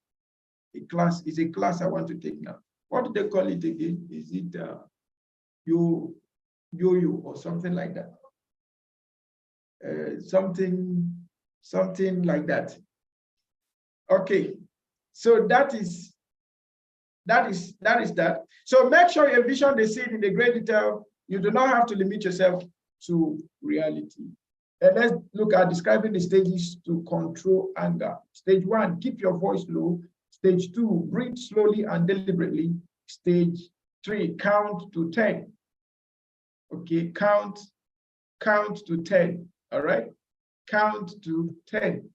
A class I want to take now. What do they call it again? Is it yo-yo or something like that? Something like that. Okay, so that is that. So make sure you envision the scene in the great detail. You do not have to limit yourself to reality. And let's look at describing the stages to control anger. Stage 1, keep your voice low. Stage 2, breathe slowly and deliberately. Stage 3, count to 10. Okay, count to 10. All right, count to 10.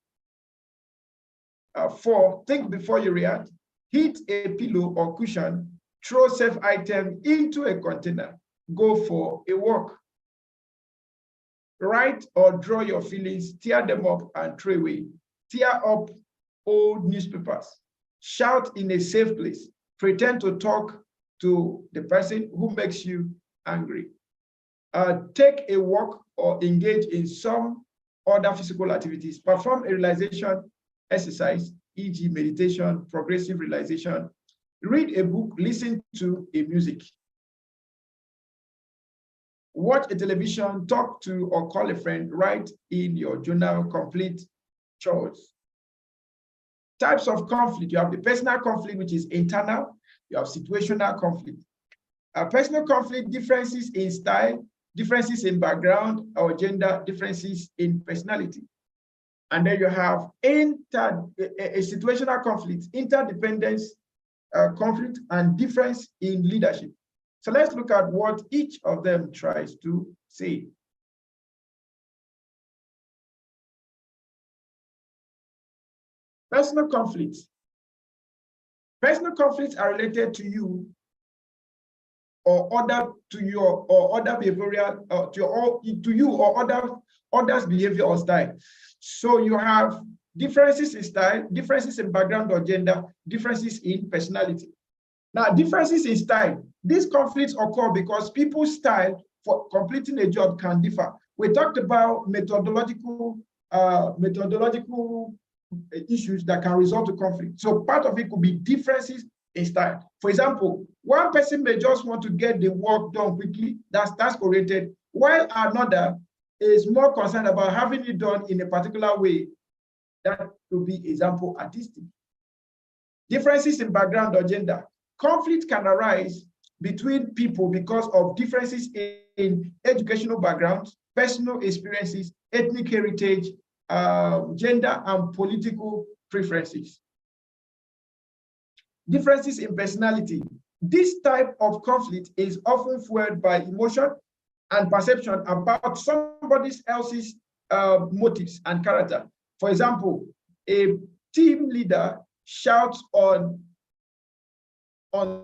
4, think before you react. Hit a pillow or cushion. Throw safe item into a container. Go for a walk. Write or draw your feelings, tear them up and throw away. Tear up old newspapers. Shout in a safe place. Pretend to talk to the person who makes you angry. Take a walk or engage in some other physical activities. Perform a realization exercise, e.g. meditation, progressive realization. Read a book, listen to a music. Watch a television, talk to or call a friend, write in your journal, complete chores. Types of conflict. You have the personal conflict, which is internal. You have situational conflict. Personal conflict, differences in style, differences in background or gender, differences in personality. And then you have a situational conflict, interdependence conflict, and difference in leadership. So let's look at what each of them tries to say. Personal conflicts. Personal conflicts are related to you or other to your or other behavioral to you or others' behavior or style. So you have differences in style, differences in background or gender, differences in personality. Now, differences in style. These conflicts occur because people's style for completing a job can differ. We talked about methodological issues that can result to conflict. So part of it could be differences in style. For example, one person may just want to get the work done quickly, that's task-oriented, while another is more concerned about having it done in a particular way. That could be example artistic. Differences in background or gender. Conflict can arise between people because of differences in educational backgrounds, personal experiences, ethnic heritage, gender, and political preferences. Differences in personality. This type of conflict is often fueled by emotion and perception about somebody else's motives and character. For example, a team leader shouts on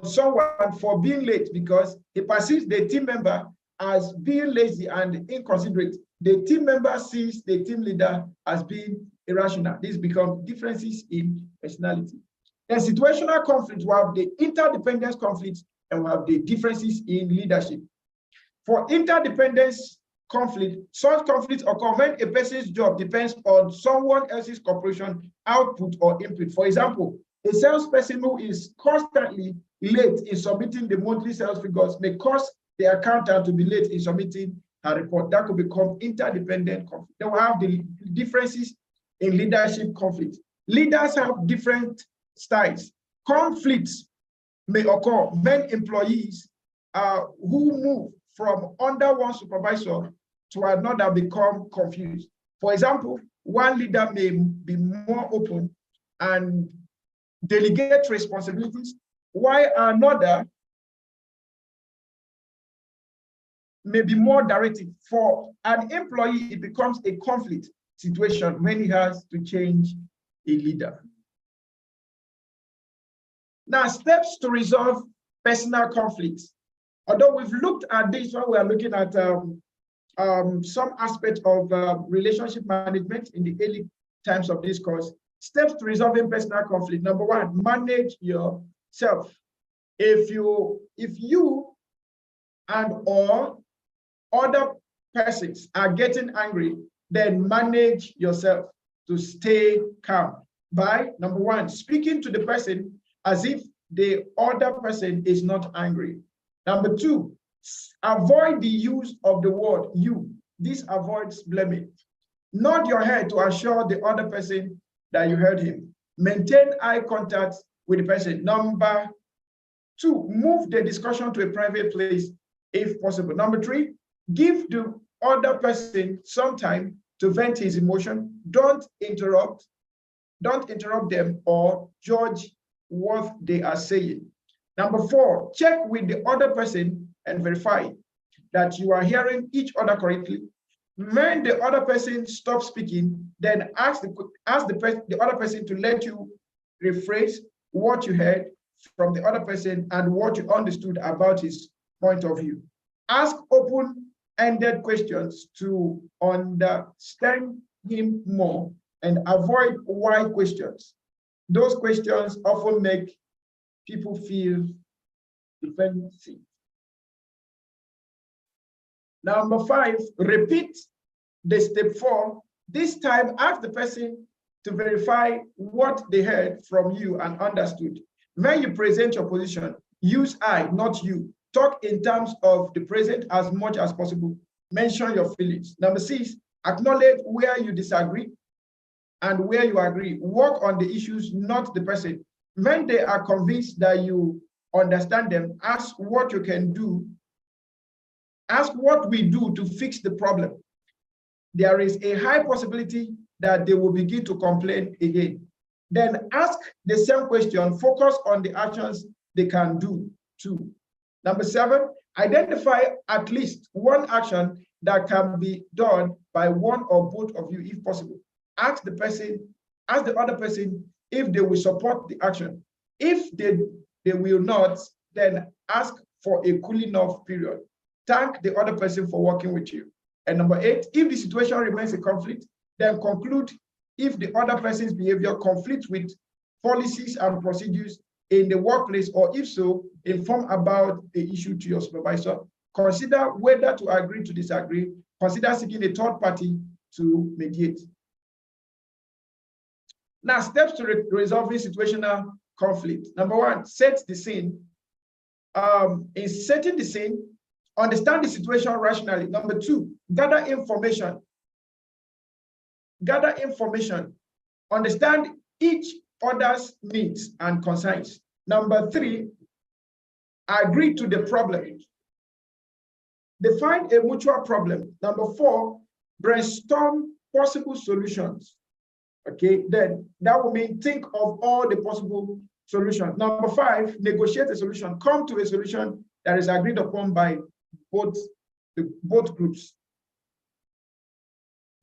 someone for being late because he perceives the team member as being lazy and inconsiderate. The team member sees the team leader as being irrational. These become differences in personality. Then situational conflict, we have the interdependence conflicts and we have the differences in leadership. For interdependence conflict, such conflicts occur when a person's job depends on someone else's cooperation, output, or input. For example, a salesperson who is constantly late in submitting the monthly sales figures may cause the accountant to be late in submitting a report. That could become interdependent conflict. Then we have the differences in leadership conflict. Leaders have different styles. Conflicts may occur when employees who move from under one supervisor to another become confused. For example, one leader may be more open and delegate responsibilities, while another may be more directive. For an employee, it becomes a conflict situation when he has to change a leader. Now, steps to resolve personal conflicts. Although we've looked at this when we are looking at some aspects of relationship management in the early times of this course, steps to resolving personal conflict. Number one, manage yourself. If you and or other persons are getting angry, then manage yourself to stay calm by, number one, speaking to the person as if the other person is not angry. Number two, avoid the use of the word you. This avoids blaming. Nod your head to assure the other person that you heard him. Maintain eye contact with the person. Number two, move the discussion to a private place if possible. Number three, give the other person some time to vent his emotion. Don't interrupt them or judge what they are saying. Number four, check with the other person and verify that you are hearing each other correctly. When the other person stops speaking, then ask the other person to let you rephrase what you heard from the other person and what you understood about his point of view. Ask open-ended questions to understand him more and avoid why questions. Those questions often make people feel defensive. Number five, repeat the step four. This time, ask the person to verify what they heard from you and understood. When you present your position, use I, not you. Talk in terms of the present as much as possible. Mention your feelings. Number six, acknowledge where you disagree and where you agree. Work on the issues, not the person. When they are convinced that you understand them, ask what you can do. Ask what we do to fix the problem. There is a high possibility that they will begin to complain again. Then ask the same question, focus on the actions they can do too. Number seven, identify at least one action that can be done by one or both of you if possible. Ask the other person if they will support the action. If they will not, then ask for a cooling off period. Thank the other person for working with you. And number 8, if the situation remains a conflict, then conclude if the other person's behavior conflicts with policies and procedures in the workplace, or if so, inform about the issue to your supervisor. Consider whether to agree to disagree. Consider seeking a third party to mediate. Now, steps to resolving situational conflict. Number 1, set the scene. In setting the scene, understand the situation rationally. Number 2, gather information. Gather information. Understand each other's needs and concerns. Number 3, agree to the problem. Define a mutual problem. Number 4, brainstorm possible solutions. Okay, then that will mean think of all the possible solutions. Number 5, negotiate a solution. Come to a solution that is agreed upon by both groups.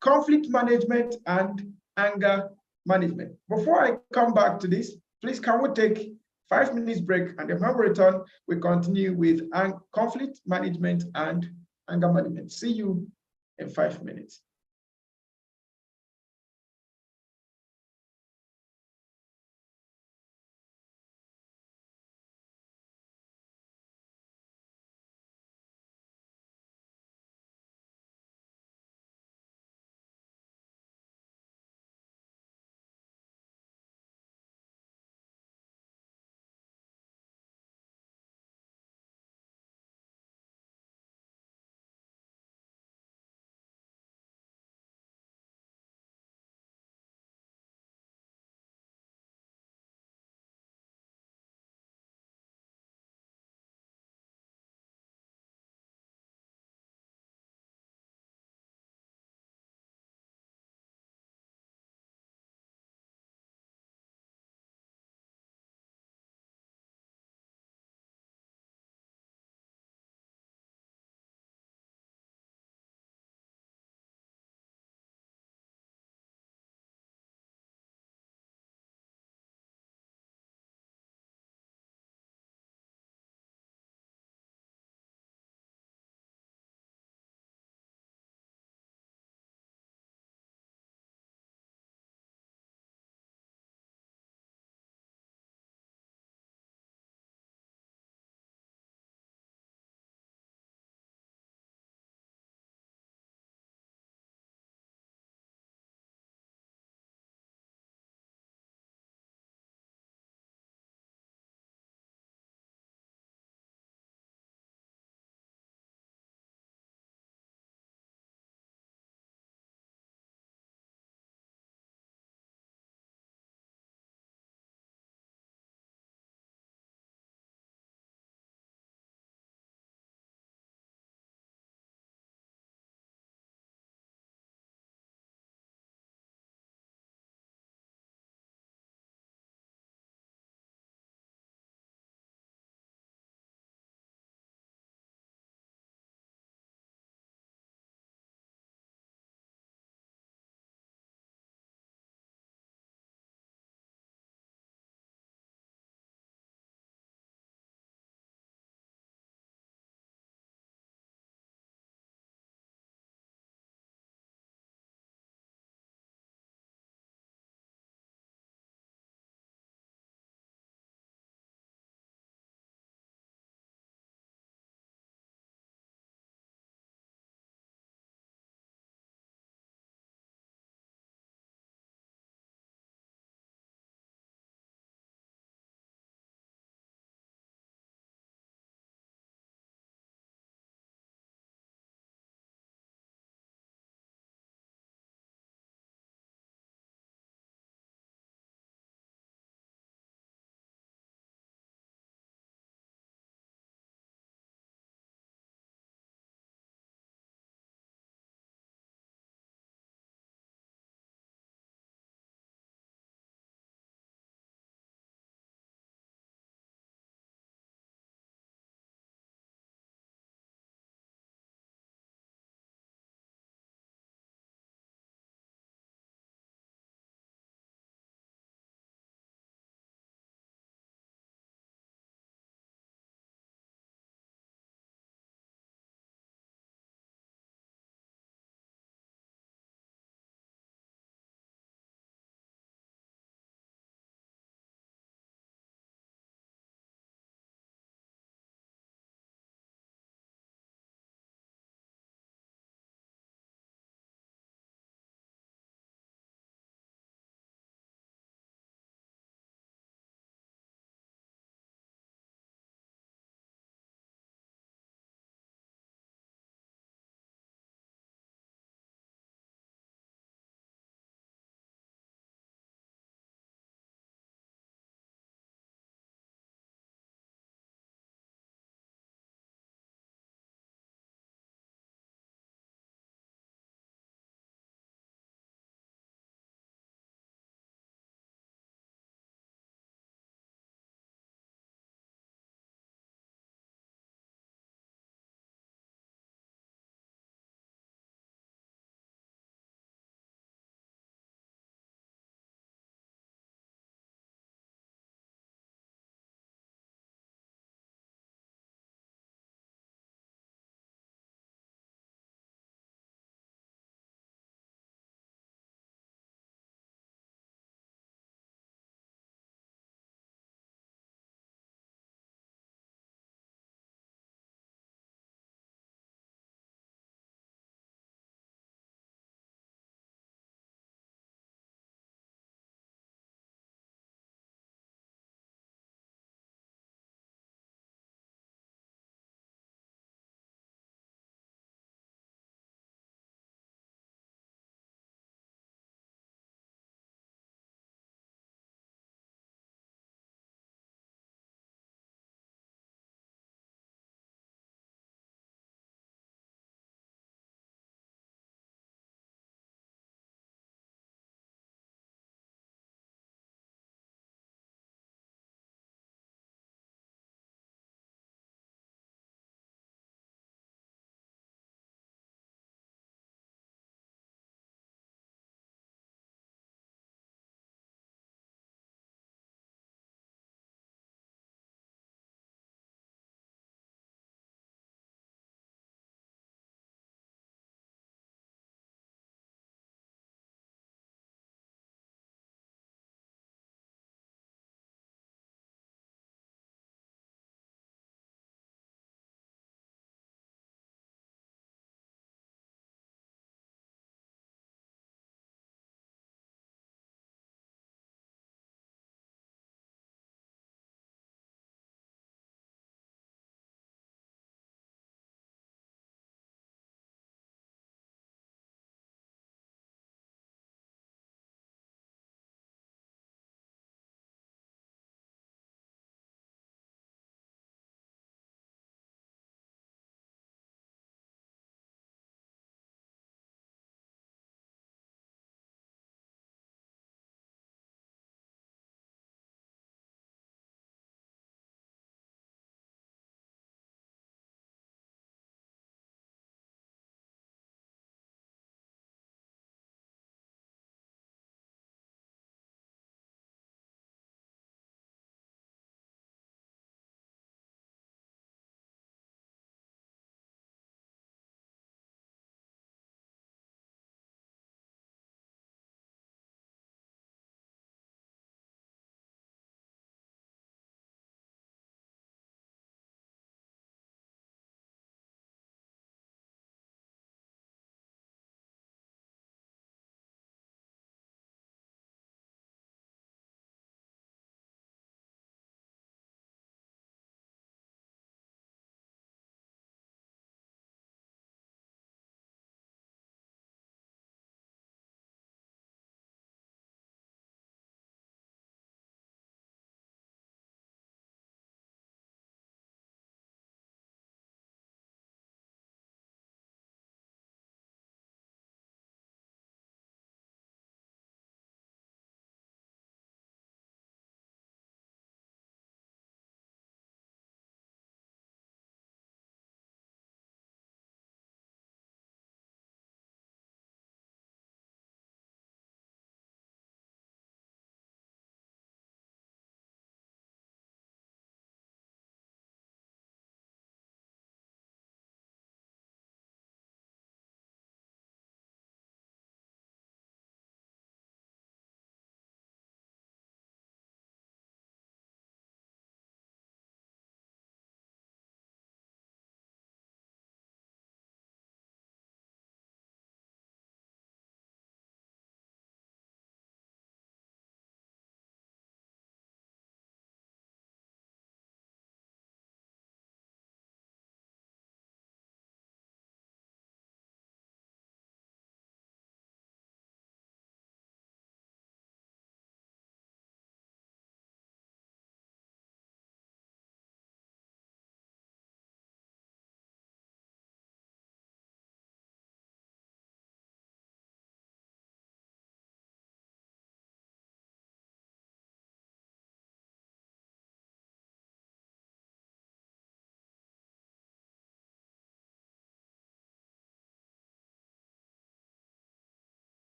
Conflict management and anger management. Before I come back to this, please can we take 5 minutes break, and then when we return, we continue with conflict management and anger management. See you in 5 minutes.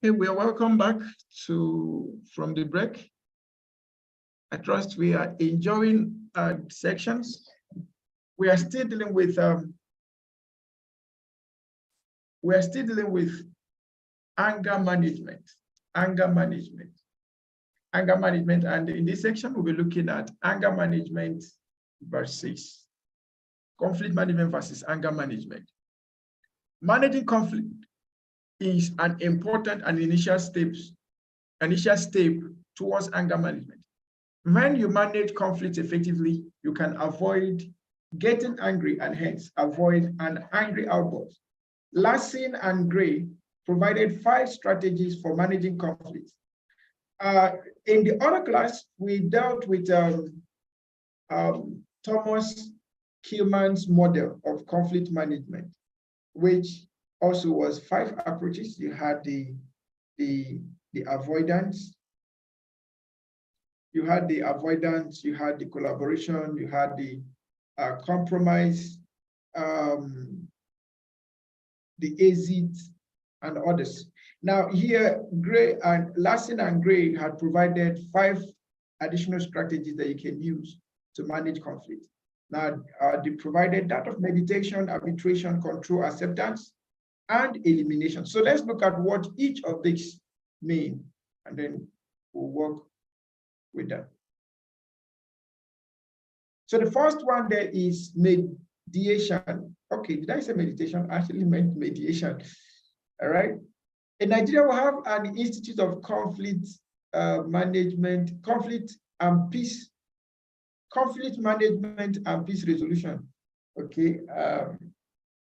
Hey, we are welcome back from the break. I trust we are enjoying sections. We are still dealing with anger management. And in this section, we'll be looking at anger management versus conflict management versus anger management. Managing conflict is an important and initial step towards anger management. When you manage conflict effectively, you can avoid getting angry and hence avoid an angry outburst. Lassen and Gray provided 5 strategies for managing conflict. In the other class, we dealt with Thomas Kilmann's model of conflict management, which also was 5 approaches. You had the avoidance, you had the collaboration, you had the compromise, the exit, and others. Now here, Lassen and Gray had provided 5 additional strategies that you can use to manage conflict. Now, they provided that of meditation, arbitration, control, acceptance, and elimination. So let's look at what each of these mean, and then we'll work with that. So the first one there is mediation. Okay, did I say meditation? I actually meant mediation. All right. In Nigeria, we have an Institute of Conflict Management, Conflict Management and Peace Resolution. Okay.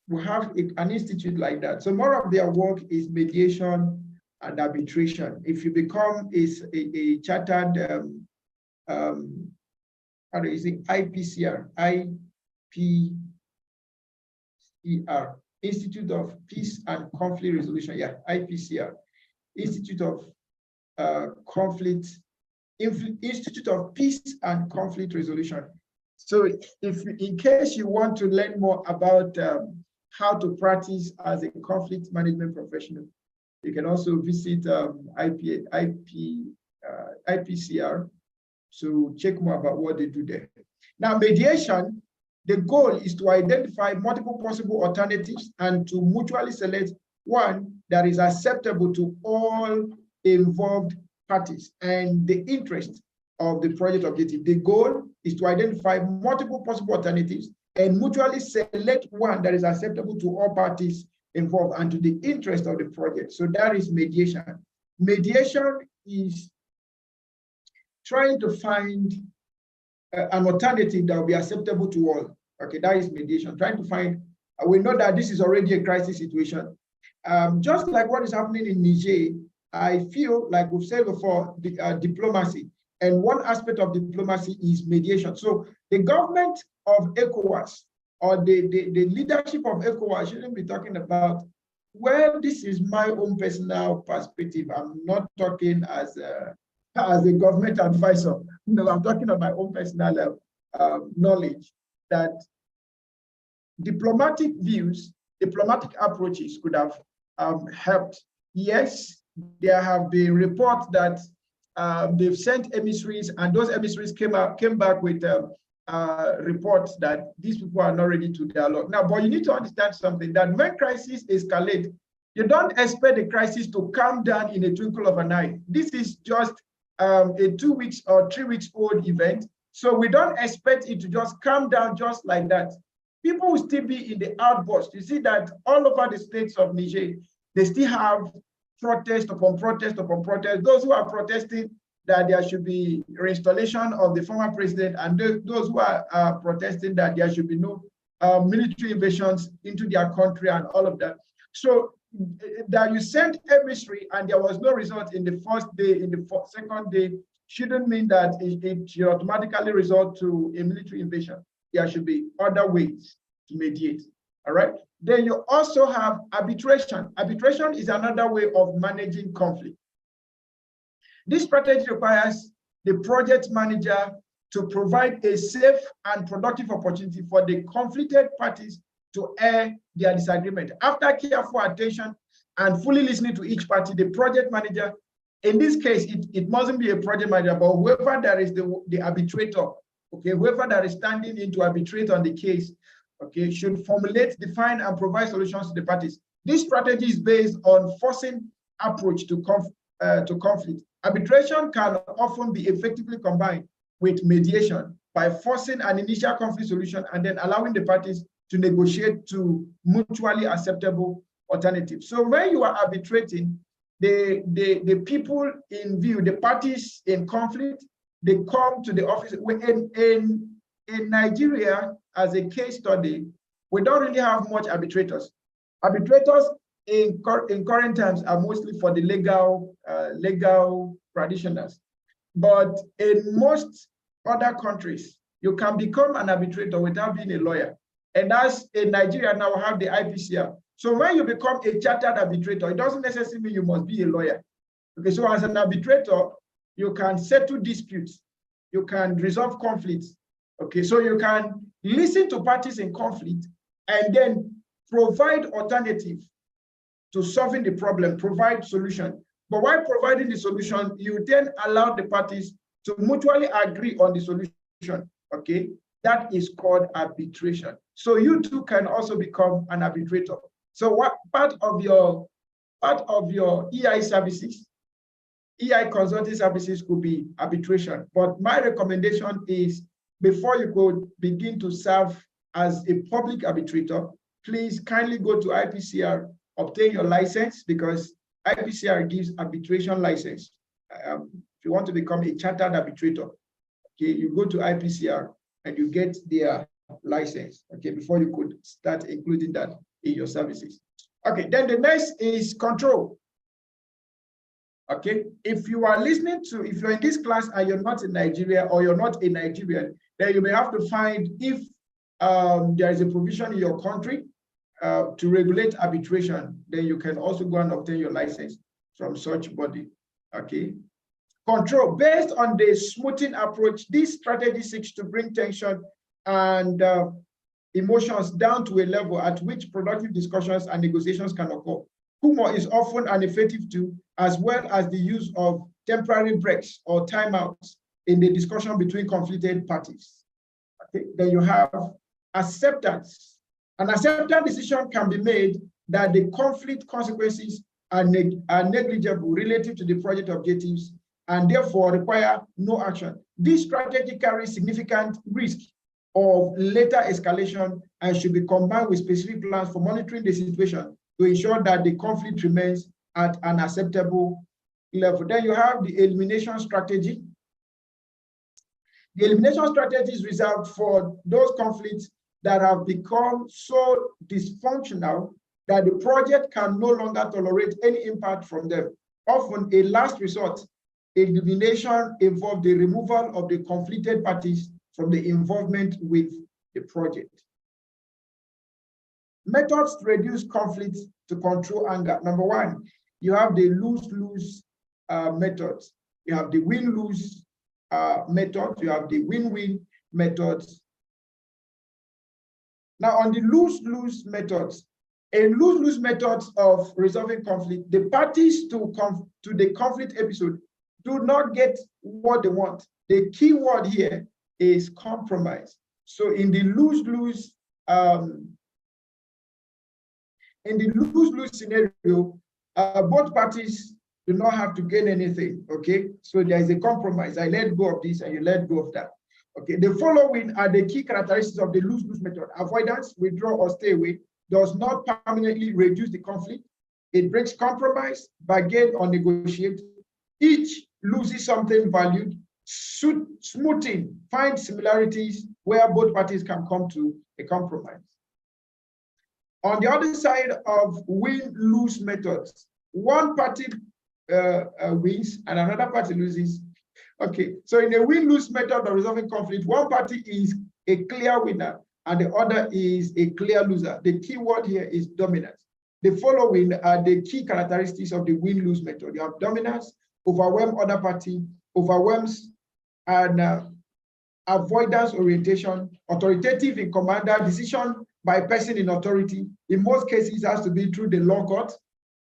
We have an institute like that. So more of their work is mediation and arbitration. If you become a chartered, how do you say, IPCR, Institute of Peace and Conflict Resolution, yeah, IPCR, Institute of Institute of Peace and Conflict Resolution. So if in case you want to learn more about how to practice as a conflict management professional, you can also visit IPCR to check more about what they do there. Now, mediation, the goal is to identify multiple possible alternatives and to mutually select one that is acceptable to all involved parties and the interest of the project objective. The goal is to identify multiple possible alternatives and mutually select one that is acceptable to all parties involved and to the interest of the project. So that is mediation. Mediation is trying to find an alternative that will be acceptable to all. Okay, that is mediation. Trying to find, we know that this is already a crisis situation. Just like what is happening in Niger, I feel like we've said before, diplomacy. And one aspect of diplomacy is mediation. So the government of ECOWAS or the leadership of ECOWAS shouldn't be talking about, well, this is my own personal perspective. I'm not talking as a government advisor. No, I'm talking on my own personal knowledge that diplomatic views, diplomatic approaches could have helped. Yes, there have been reports that they've sent emissaries, and those emissaries came back with reports that these people are not ready to dialogue. Now, but you need to understand something, that when crisis escalates, you don't expect the crisis to calm down in a twinkle of an eye. This is just a 2 weeks or 3 weeks old event. So we don't expect it to just calm down just like that. People will still be in the outburst. You see that all over the states of Niger, they still have protest upon protest upon protest. Those who are protesting that there should be reinstallation of the former president, and those who are protesting that there should be no military invasions into their country and all of that. So that you sent emissary and there was no result in the first day, in the second day, shouldn't mean that it should automatically result to a military invasion. There should be other ways to mediate. All right. Then you also have arbitration. Arbitration is another way of managing conflict. This strategy requires the project manager to provide a safe and productive opportunity for the conflicted parties to air their disagreement. After careful attention and fully listening to each party. The project manager, in this case, it mustn't be a project manager, but whoever that is the arbitrator, okay, whoever that is standing in to arbitrate on the case, okay, should formulate, define, and provide solutions to the parties. This strategy is based on forcing approach to conflict. Arbitration can often be effectively combined with mediation by forcing an initial conflict solution and then allowing the parties to negotiate to mutually acceptable alternatives. So when you are arbitrating, the people in view, the parties in conflict, they come to the office. In Nigeria, as a case study, we don't really have much arbitrators. Arbitrators in current times are mostly for the legal practitioners. But in most other countries, you can become an arbitrator without being a lawyer. And as in Nigeria now, we have the IPCR. So when you become a chartered arbitrator, it doesn't necessarily mean you must be a lawyer. Okay, so as an arbitrator, you can settle disputes, you can resolve conflicts. Okay, so you can listen to parties in conflict and then provide alternative to solving the problem, provide solution. But while providing the solution, you then allow the parties to mutually agree on the solution. Okay, that is called arbitration. So you too can also become an arbitrator. So what part of your EI services, EI consulting services could be arbitration. But my recommendation is before you go begin to serve as a public arbitrator, please kindly go to IPCR, obtain your license, because IPCR gives arbitration license. If you want to become a chartered arbitrator, okay, you go to IPCR and you get their license, okay, before you could start including that in your services. Okay, then the next is control. Okay, if you are listening to, if you're in this class and you're not in Nigeria or you're not a Nigerian, then you may have to find if there is a provision in your country to regulate arbitration, then you can also go and obtain your license from such body. Okay. Control. Based on the smoothing approach, this strategy seeks to bring tension and emotions down to a level at which productive discussions and negotiations can occur. Humor is often an effective tool, as well as the use of temporary breaks or timeouts in the discussion between conflicted parties. Okay. Then you have acceptance. An acceptance decision can be made that the conflict consequences are negligible relative to the project objectives and therefore require no action. This strategy carries significant risk of later escalation and should be combined with specific plans for monitoring the situation to ensure that the conflict remains at an acceptable level. Then you have the elimination strategy. The elimination strategy is reserved for those conflicts that have become so dysfunctional that the project can no longer tolerate any impact from them. Often, a last resort, elimination involves the removal of the conflicted parties from the involvement with the project. Methods to reduce conflict to control anger. Number one, you have the lose-lose methods. You have the win-lose method. You have the win-win methods. Now, on the lose-lose methods, a lose-lose methods of resolving conflict, the parties to the conflict episode do not get what they want. The key word here is compromise. So in the lose-lose scenario, both parties do not have to gain anything, okay? So there is a compromise. I let go of this and you let go of that. Okay, the following are the key characteristics of the lose-lose method. Avoidance, withdraw, or stay away does not permanently reduce the conflict. It breaks compromise, bargain, or negotiate. Each loses something valued. Smoothing, find similarities where both parties can come to a compromise. On the other side of win-lose methods, one party wins and another party loses. Okay, so in a win-lose method of resolving conflict, one party is a clear winner and the other is a clear loser. The key word here is dominance. The following are the key characteristics of the win-lose method. You have dominance, overwhelm other party, overwhelms, and avoidance orientation, authoritative in commander, decision by person in authority. In most cases, it has to be through the law court.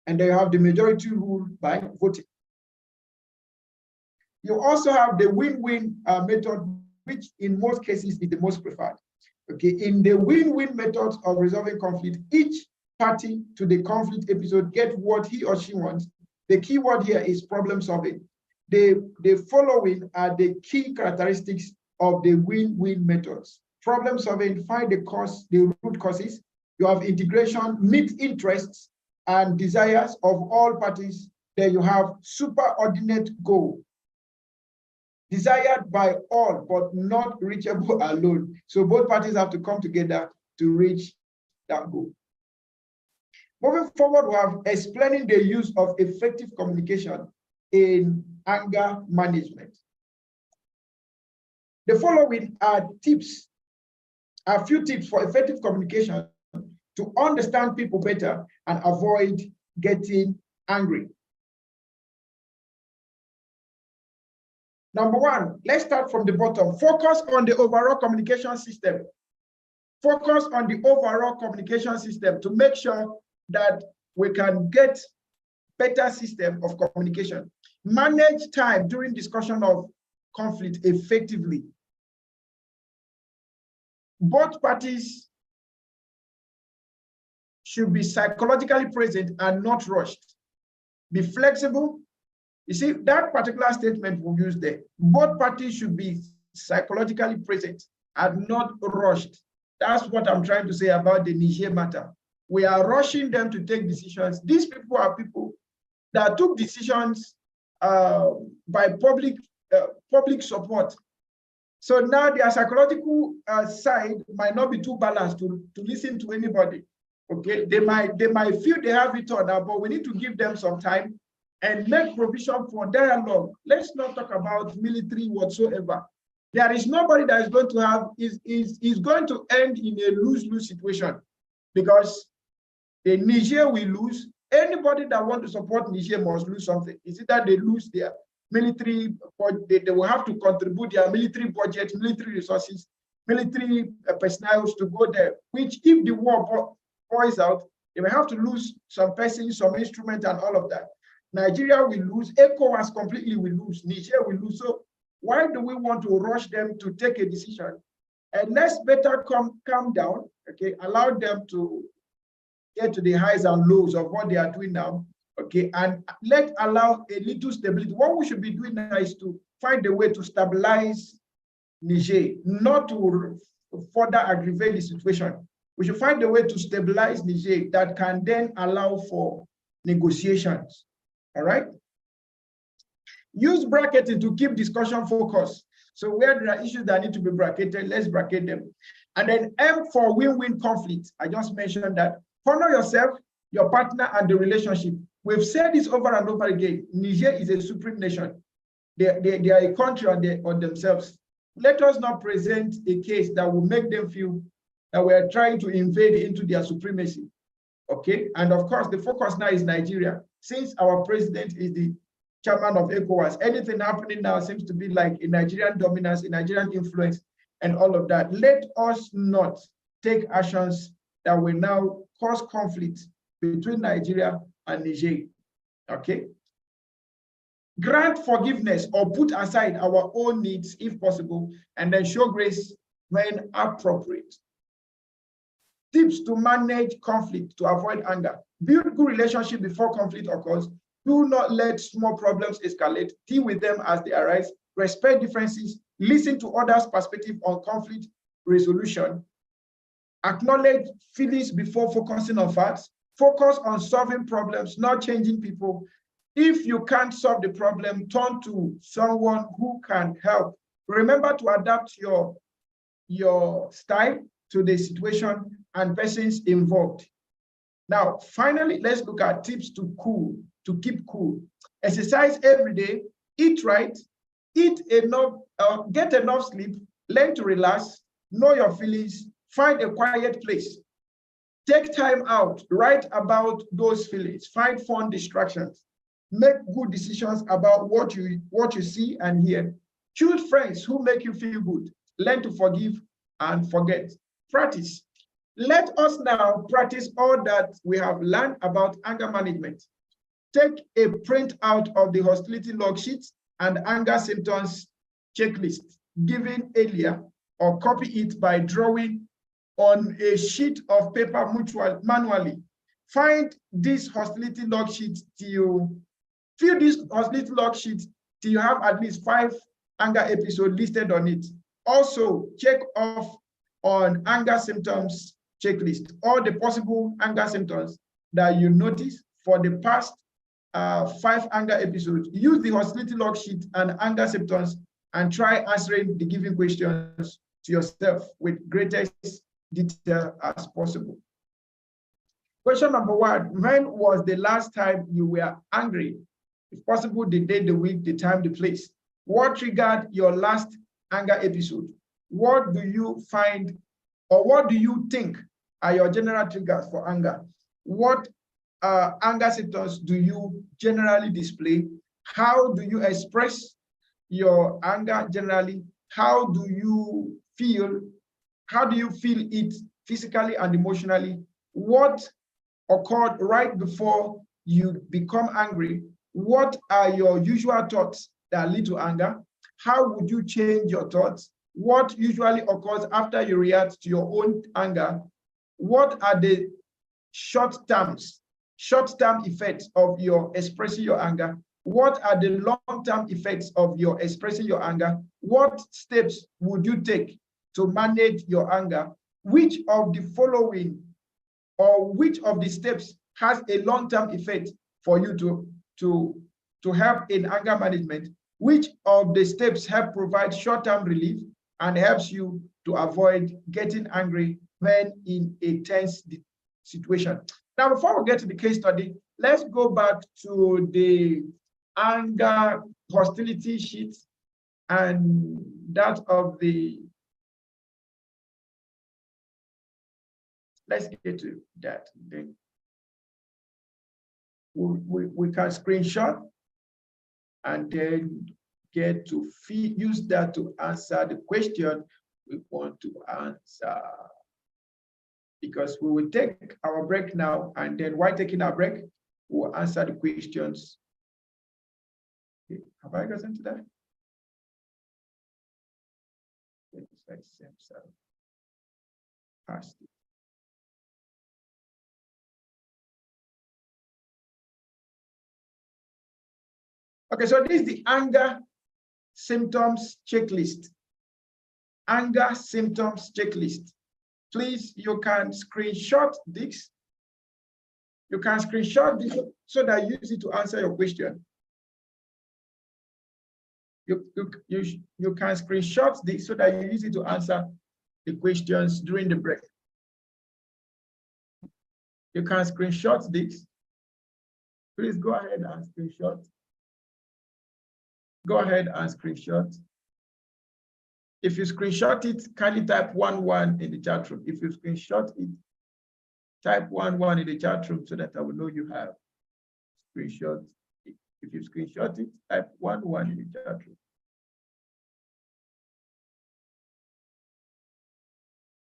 And then you have the majority rule by voting. You also have the win-win method, which in most cases is the most preferred. Okay, in the win-win methods of resolving conflict, each party to the conflict episode get what he or she wants. The key word here is problem solving. The following are the key characteristics of the win-win methods. Problem solving, find the cause, the root causes. You have integration, meet interests and desires of all parties. Then you have superordinate goal, desired by all, but not reachable alone. So both parties have to come together to reach that goal. Moving forward, we have explaining the use of effective communication in anger management. The following are tips, a few tips for effective communication to understand people better and avoid getting angry. Number one, let's start from the bottom. Focus on the overall communication system. Focus on the overall communication system to make sure that we can get better system of communication. Manage time during discussion of conflict effectively. Both parties should be psychologically present and not rushed. Be flexible. You see, that particular statement we use there. Both parties should be psychologically present and not rushed. That's what I'm trying to say about the Niger matter. We are rushing them to take decisions. These people are people that took decisions by public support. So now their psychological side might not be too balanced to listen to anybody. Okay, they might feel they have it all now, but we need to give them some time and make provision for dialogue. Let's not talk about military whatsoever. There is nobody that is going to have is going to end in a lose-lose situation, because the Niger will lose. Anybody that wants to support Niger must lose something. Is it that they lose their military, they will have to contribute their military budget, military resources, military personnel to go there, which if the war boils out, they will have to lose some persons, some instruments and all of that. Nigeria will lose, ECOWAS completely will lose, Niger will lose. So why do we want to rush them to take a decision? And let's better calm down, okay, allow them to get to the highs and lows of what they are doing now, okay, and allow a little stability. What we should be doing now is to find a way to stabilize Niger, not to further aggravate the situation. We should find a way to stabilize Niger that can then allow for negotiations. All right. Use bracketing to keep discussion focused. So where there are issues that need to be bracketed, let's bracket them. And then aim for win-win conflict. I just mentioned that. Honor yourself, your partner, and the relationship. We've said this over and over again. Niger is a supreme nation. They are a country on themselves. Let us not present a case that will make them feel that we are trying to invade into their supremacy. Okay, and of course, the focus now is Nigeria. Since our president is the chairman of ECOWAS, anything happening now seems to be like a Nigerian dominance, a Nigerian influence, and all of that. Let us not take actions that will now cause conflict between Nigeria and Niger. Okay. Grant forgiveness or put aside our own needs if possible, and then show grace when appropriate. Tips to manage conflict to avoid anger. Build good relationship before conflict occurs. Do not let small problems escalate. Deal with them as they arise. Respect differences. Listen to others' perspective on conflict resolution. Acknowledge feelings before focusing on facts. Focus on solving problems, not changing people. If you can't solve the problem, turn to someone who can help. Remember to adapt your style to the situation and persons involved. Now, finally, let's look at tips to keep cool. Exercise every day, eat right, eat enough, get enough sleep, learn to relax, know your feelings, find a quiet place. Take time out, write about those feelings, find fun distractions, make good decisions about what you see and hear. Choose friends who make you feel good, learn to forgive and forget. Practice. Let us now practice all that we have learned about anger management. Take a printout of the hostility log sheet and anger symptoms checklist given earlier, or copy it by drawing on a sheet of paper manually. Find this hostility log sheet till you fill this hostility log sheet till you have at least 5 anger episodes listed on it. Also, check off on anger symptoms checklist all the possible anger symptoms that you notice for the past 5 anger episodes. Use the hostility log sheet and anger symptoms and try answering the given questions to yourself with greatest detail as possible. Question number 1, when was the last time you were angry? If possible, the day, the week, the time, the place. What triggered your last anger episode? What do you find, or what do you think are your general triggers for anger? What anger symptoms do you generally display? How do you express your anger generally? How do you feel? How do you feel it physically and emotionally? What occurred right before you become angry? What are your usual thoughts that lead to anger? How would you change your thoughts? What usually occurs after you react to your own anger? What are the short-term effects of your expressing your anger? What are the long-term effects of your expressing your anger? What steps would you take to manage your anger? Which of the following, or which of the steps has a long-term effect for you to help in anger management? Which of the steps help provide short-term relief and helps you to avoid getting angry when in a tense situation? Now, before we get to the case study, let's go back to the anger hostility sheet and that of the, let's get to that. Then we can screenshot and then get to use that to answer the question we want to answer. Because we will take our break now, and then while taking our break, we'll answer the questions. Okay. Have I gotten to that? Past it. Okay, so this is the anger symptoms checklist. Anger symptoms checklist. Please, you can screenshot this. You can screenshot this so that you use it to answer your question. You can screenshot this so that you use it to answer the questions during the break. You can screenshot this. Please go ahead and screenshot. Go ahead and screenshot. If you screenshot it, kindly type 11 in the chat room. If you screenshot it, type 11 in the chat room so that I will know you have screenshot it. If you screenshot it, type 11 in the chat room.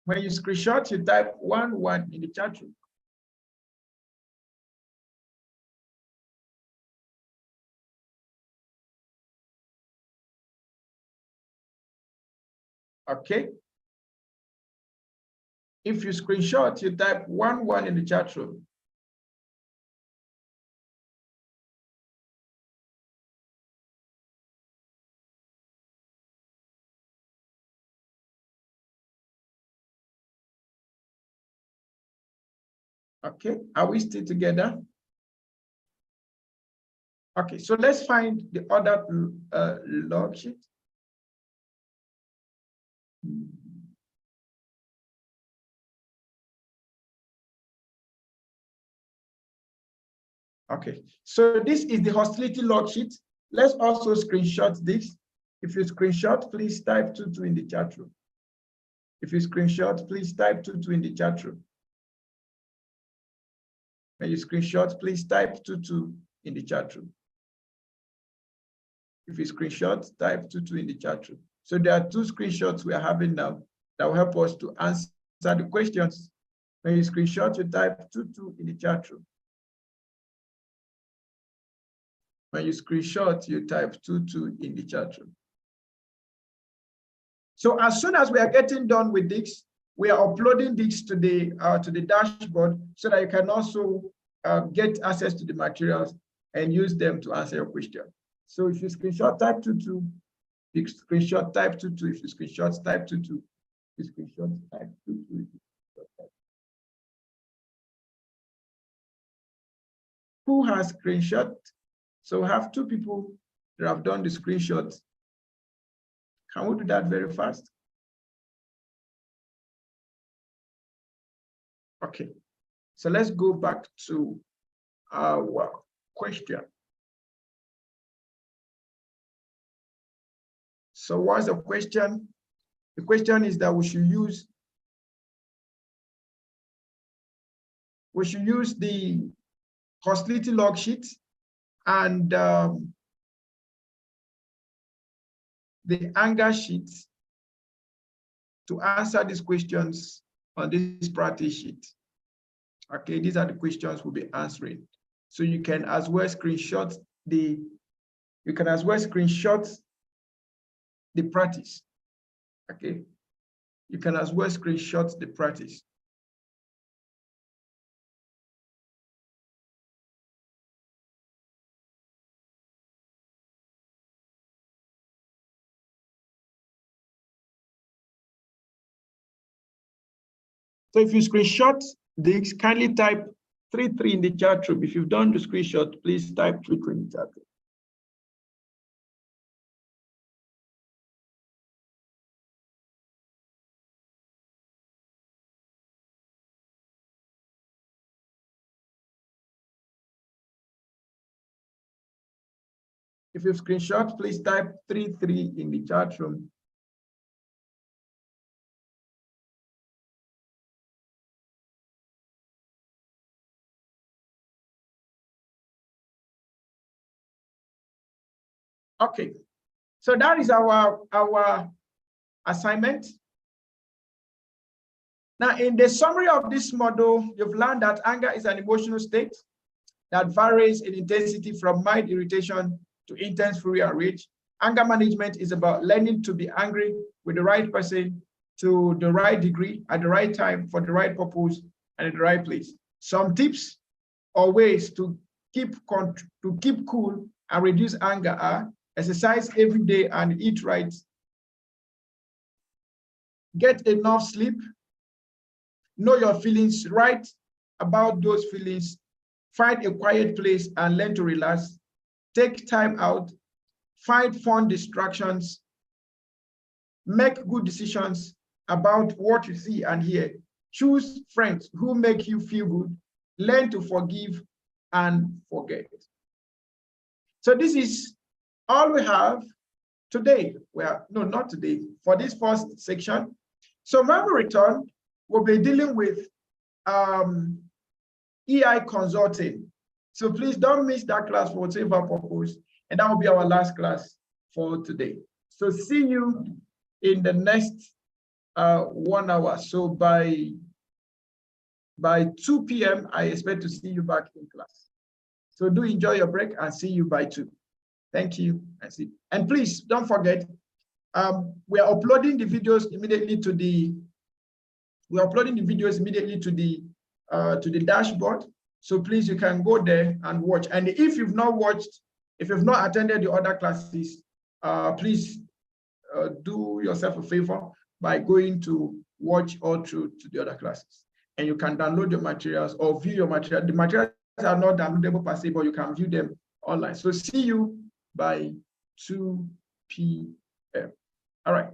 When you screenshot, you type 11 in the chat room. Okay. If you screenshot, you type 11 in the chat room. Okay, are we still together? Okay, so let's find the other log sheet. Okay, so this is the hostility log sheet. Let's also screenshot this. If you screenshot, please type 22 in the chat room. If you screenshot, please type 22 in the chat room. When you screenshot, please type 22 in the chat room. If you screenshot, type 22 in the chat room. So there are 2 screenshots we are having now that will help us to answer the questions. When you screenshot, you type 22 in the chat room. When you screenshot, you type 22 in the chat room. So as soon as we are getting done with this, we are uploading this to the dashboard so that you can also get access to the materials and use them to answer your question. So if you screenshot, type 22. If you screenshot, type 22. If you screenshot, type 22. If you screenshot, type 22. Who has screenshot? So we have 2 people that have done the screenshot. Can we do that very fast? Okay, so let's go back to our question. So what's the question? The question is that we should use the hostility log sheet and the anger sheet to answer these questions on this practice sheet. Okay, these are the questions we'll be answering. So you can as well screenshot the practice. Okay, you can as well screenshot the practice. So if you screenshot this, kindly type 33 in the chat room. If you've done the screenshot, please type 33 in the chat room. If you've screenshot, please type 33 in the chat room. Okay, so that is our assignment. Now, in the summary of this model, you've learned that anger is an emotional state that varies in intensity from mild irritation to intense fury and rage. Anger management is about learning to be angry with the right person to the right degree at the right time for the right purpose and in the right place. Some tips or ways to keep cool and reduce anger are: exercise every day and eat right, get enough sleep, know your feelings, write about those feelings, find a quiet place and learn to relax, take time out, find fun distractions, make good decisions about what you see and hear, choose friends who make you feel good, learn to forgive and forget. So this is all we have today. Well, no, not today, for this first section. So when we return, we'll be dealing with EI consulting. So please don't miss that class for whatever purpose. And that will be our last class for today. So see you in the next 1 hour. So by 2 p.m., I expect to see you back in class. So do enjoy your break and see you by 2. Thank you. And please don't forget, we are uploading the videos immediately to the dashboard. So please, you can go there and watch. And if you've not attended the other classes, please do yourself a favor by going to watch all through to the other classes. And you can download your materials or view your material. The materials are not downloadable per se, but you can view them online. So see you by 2 p.m. All right.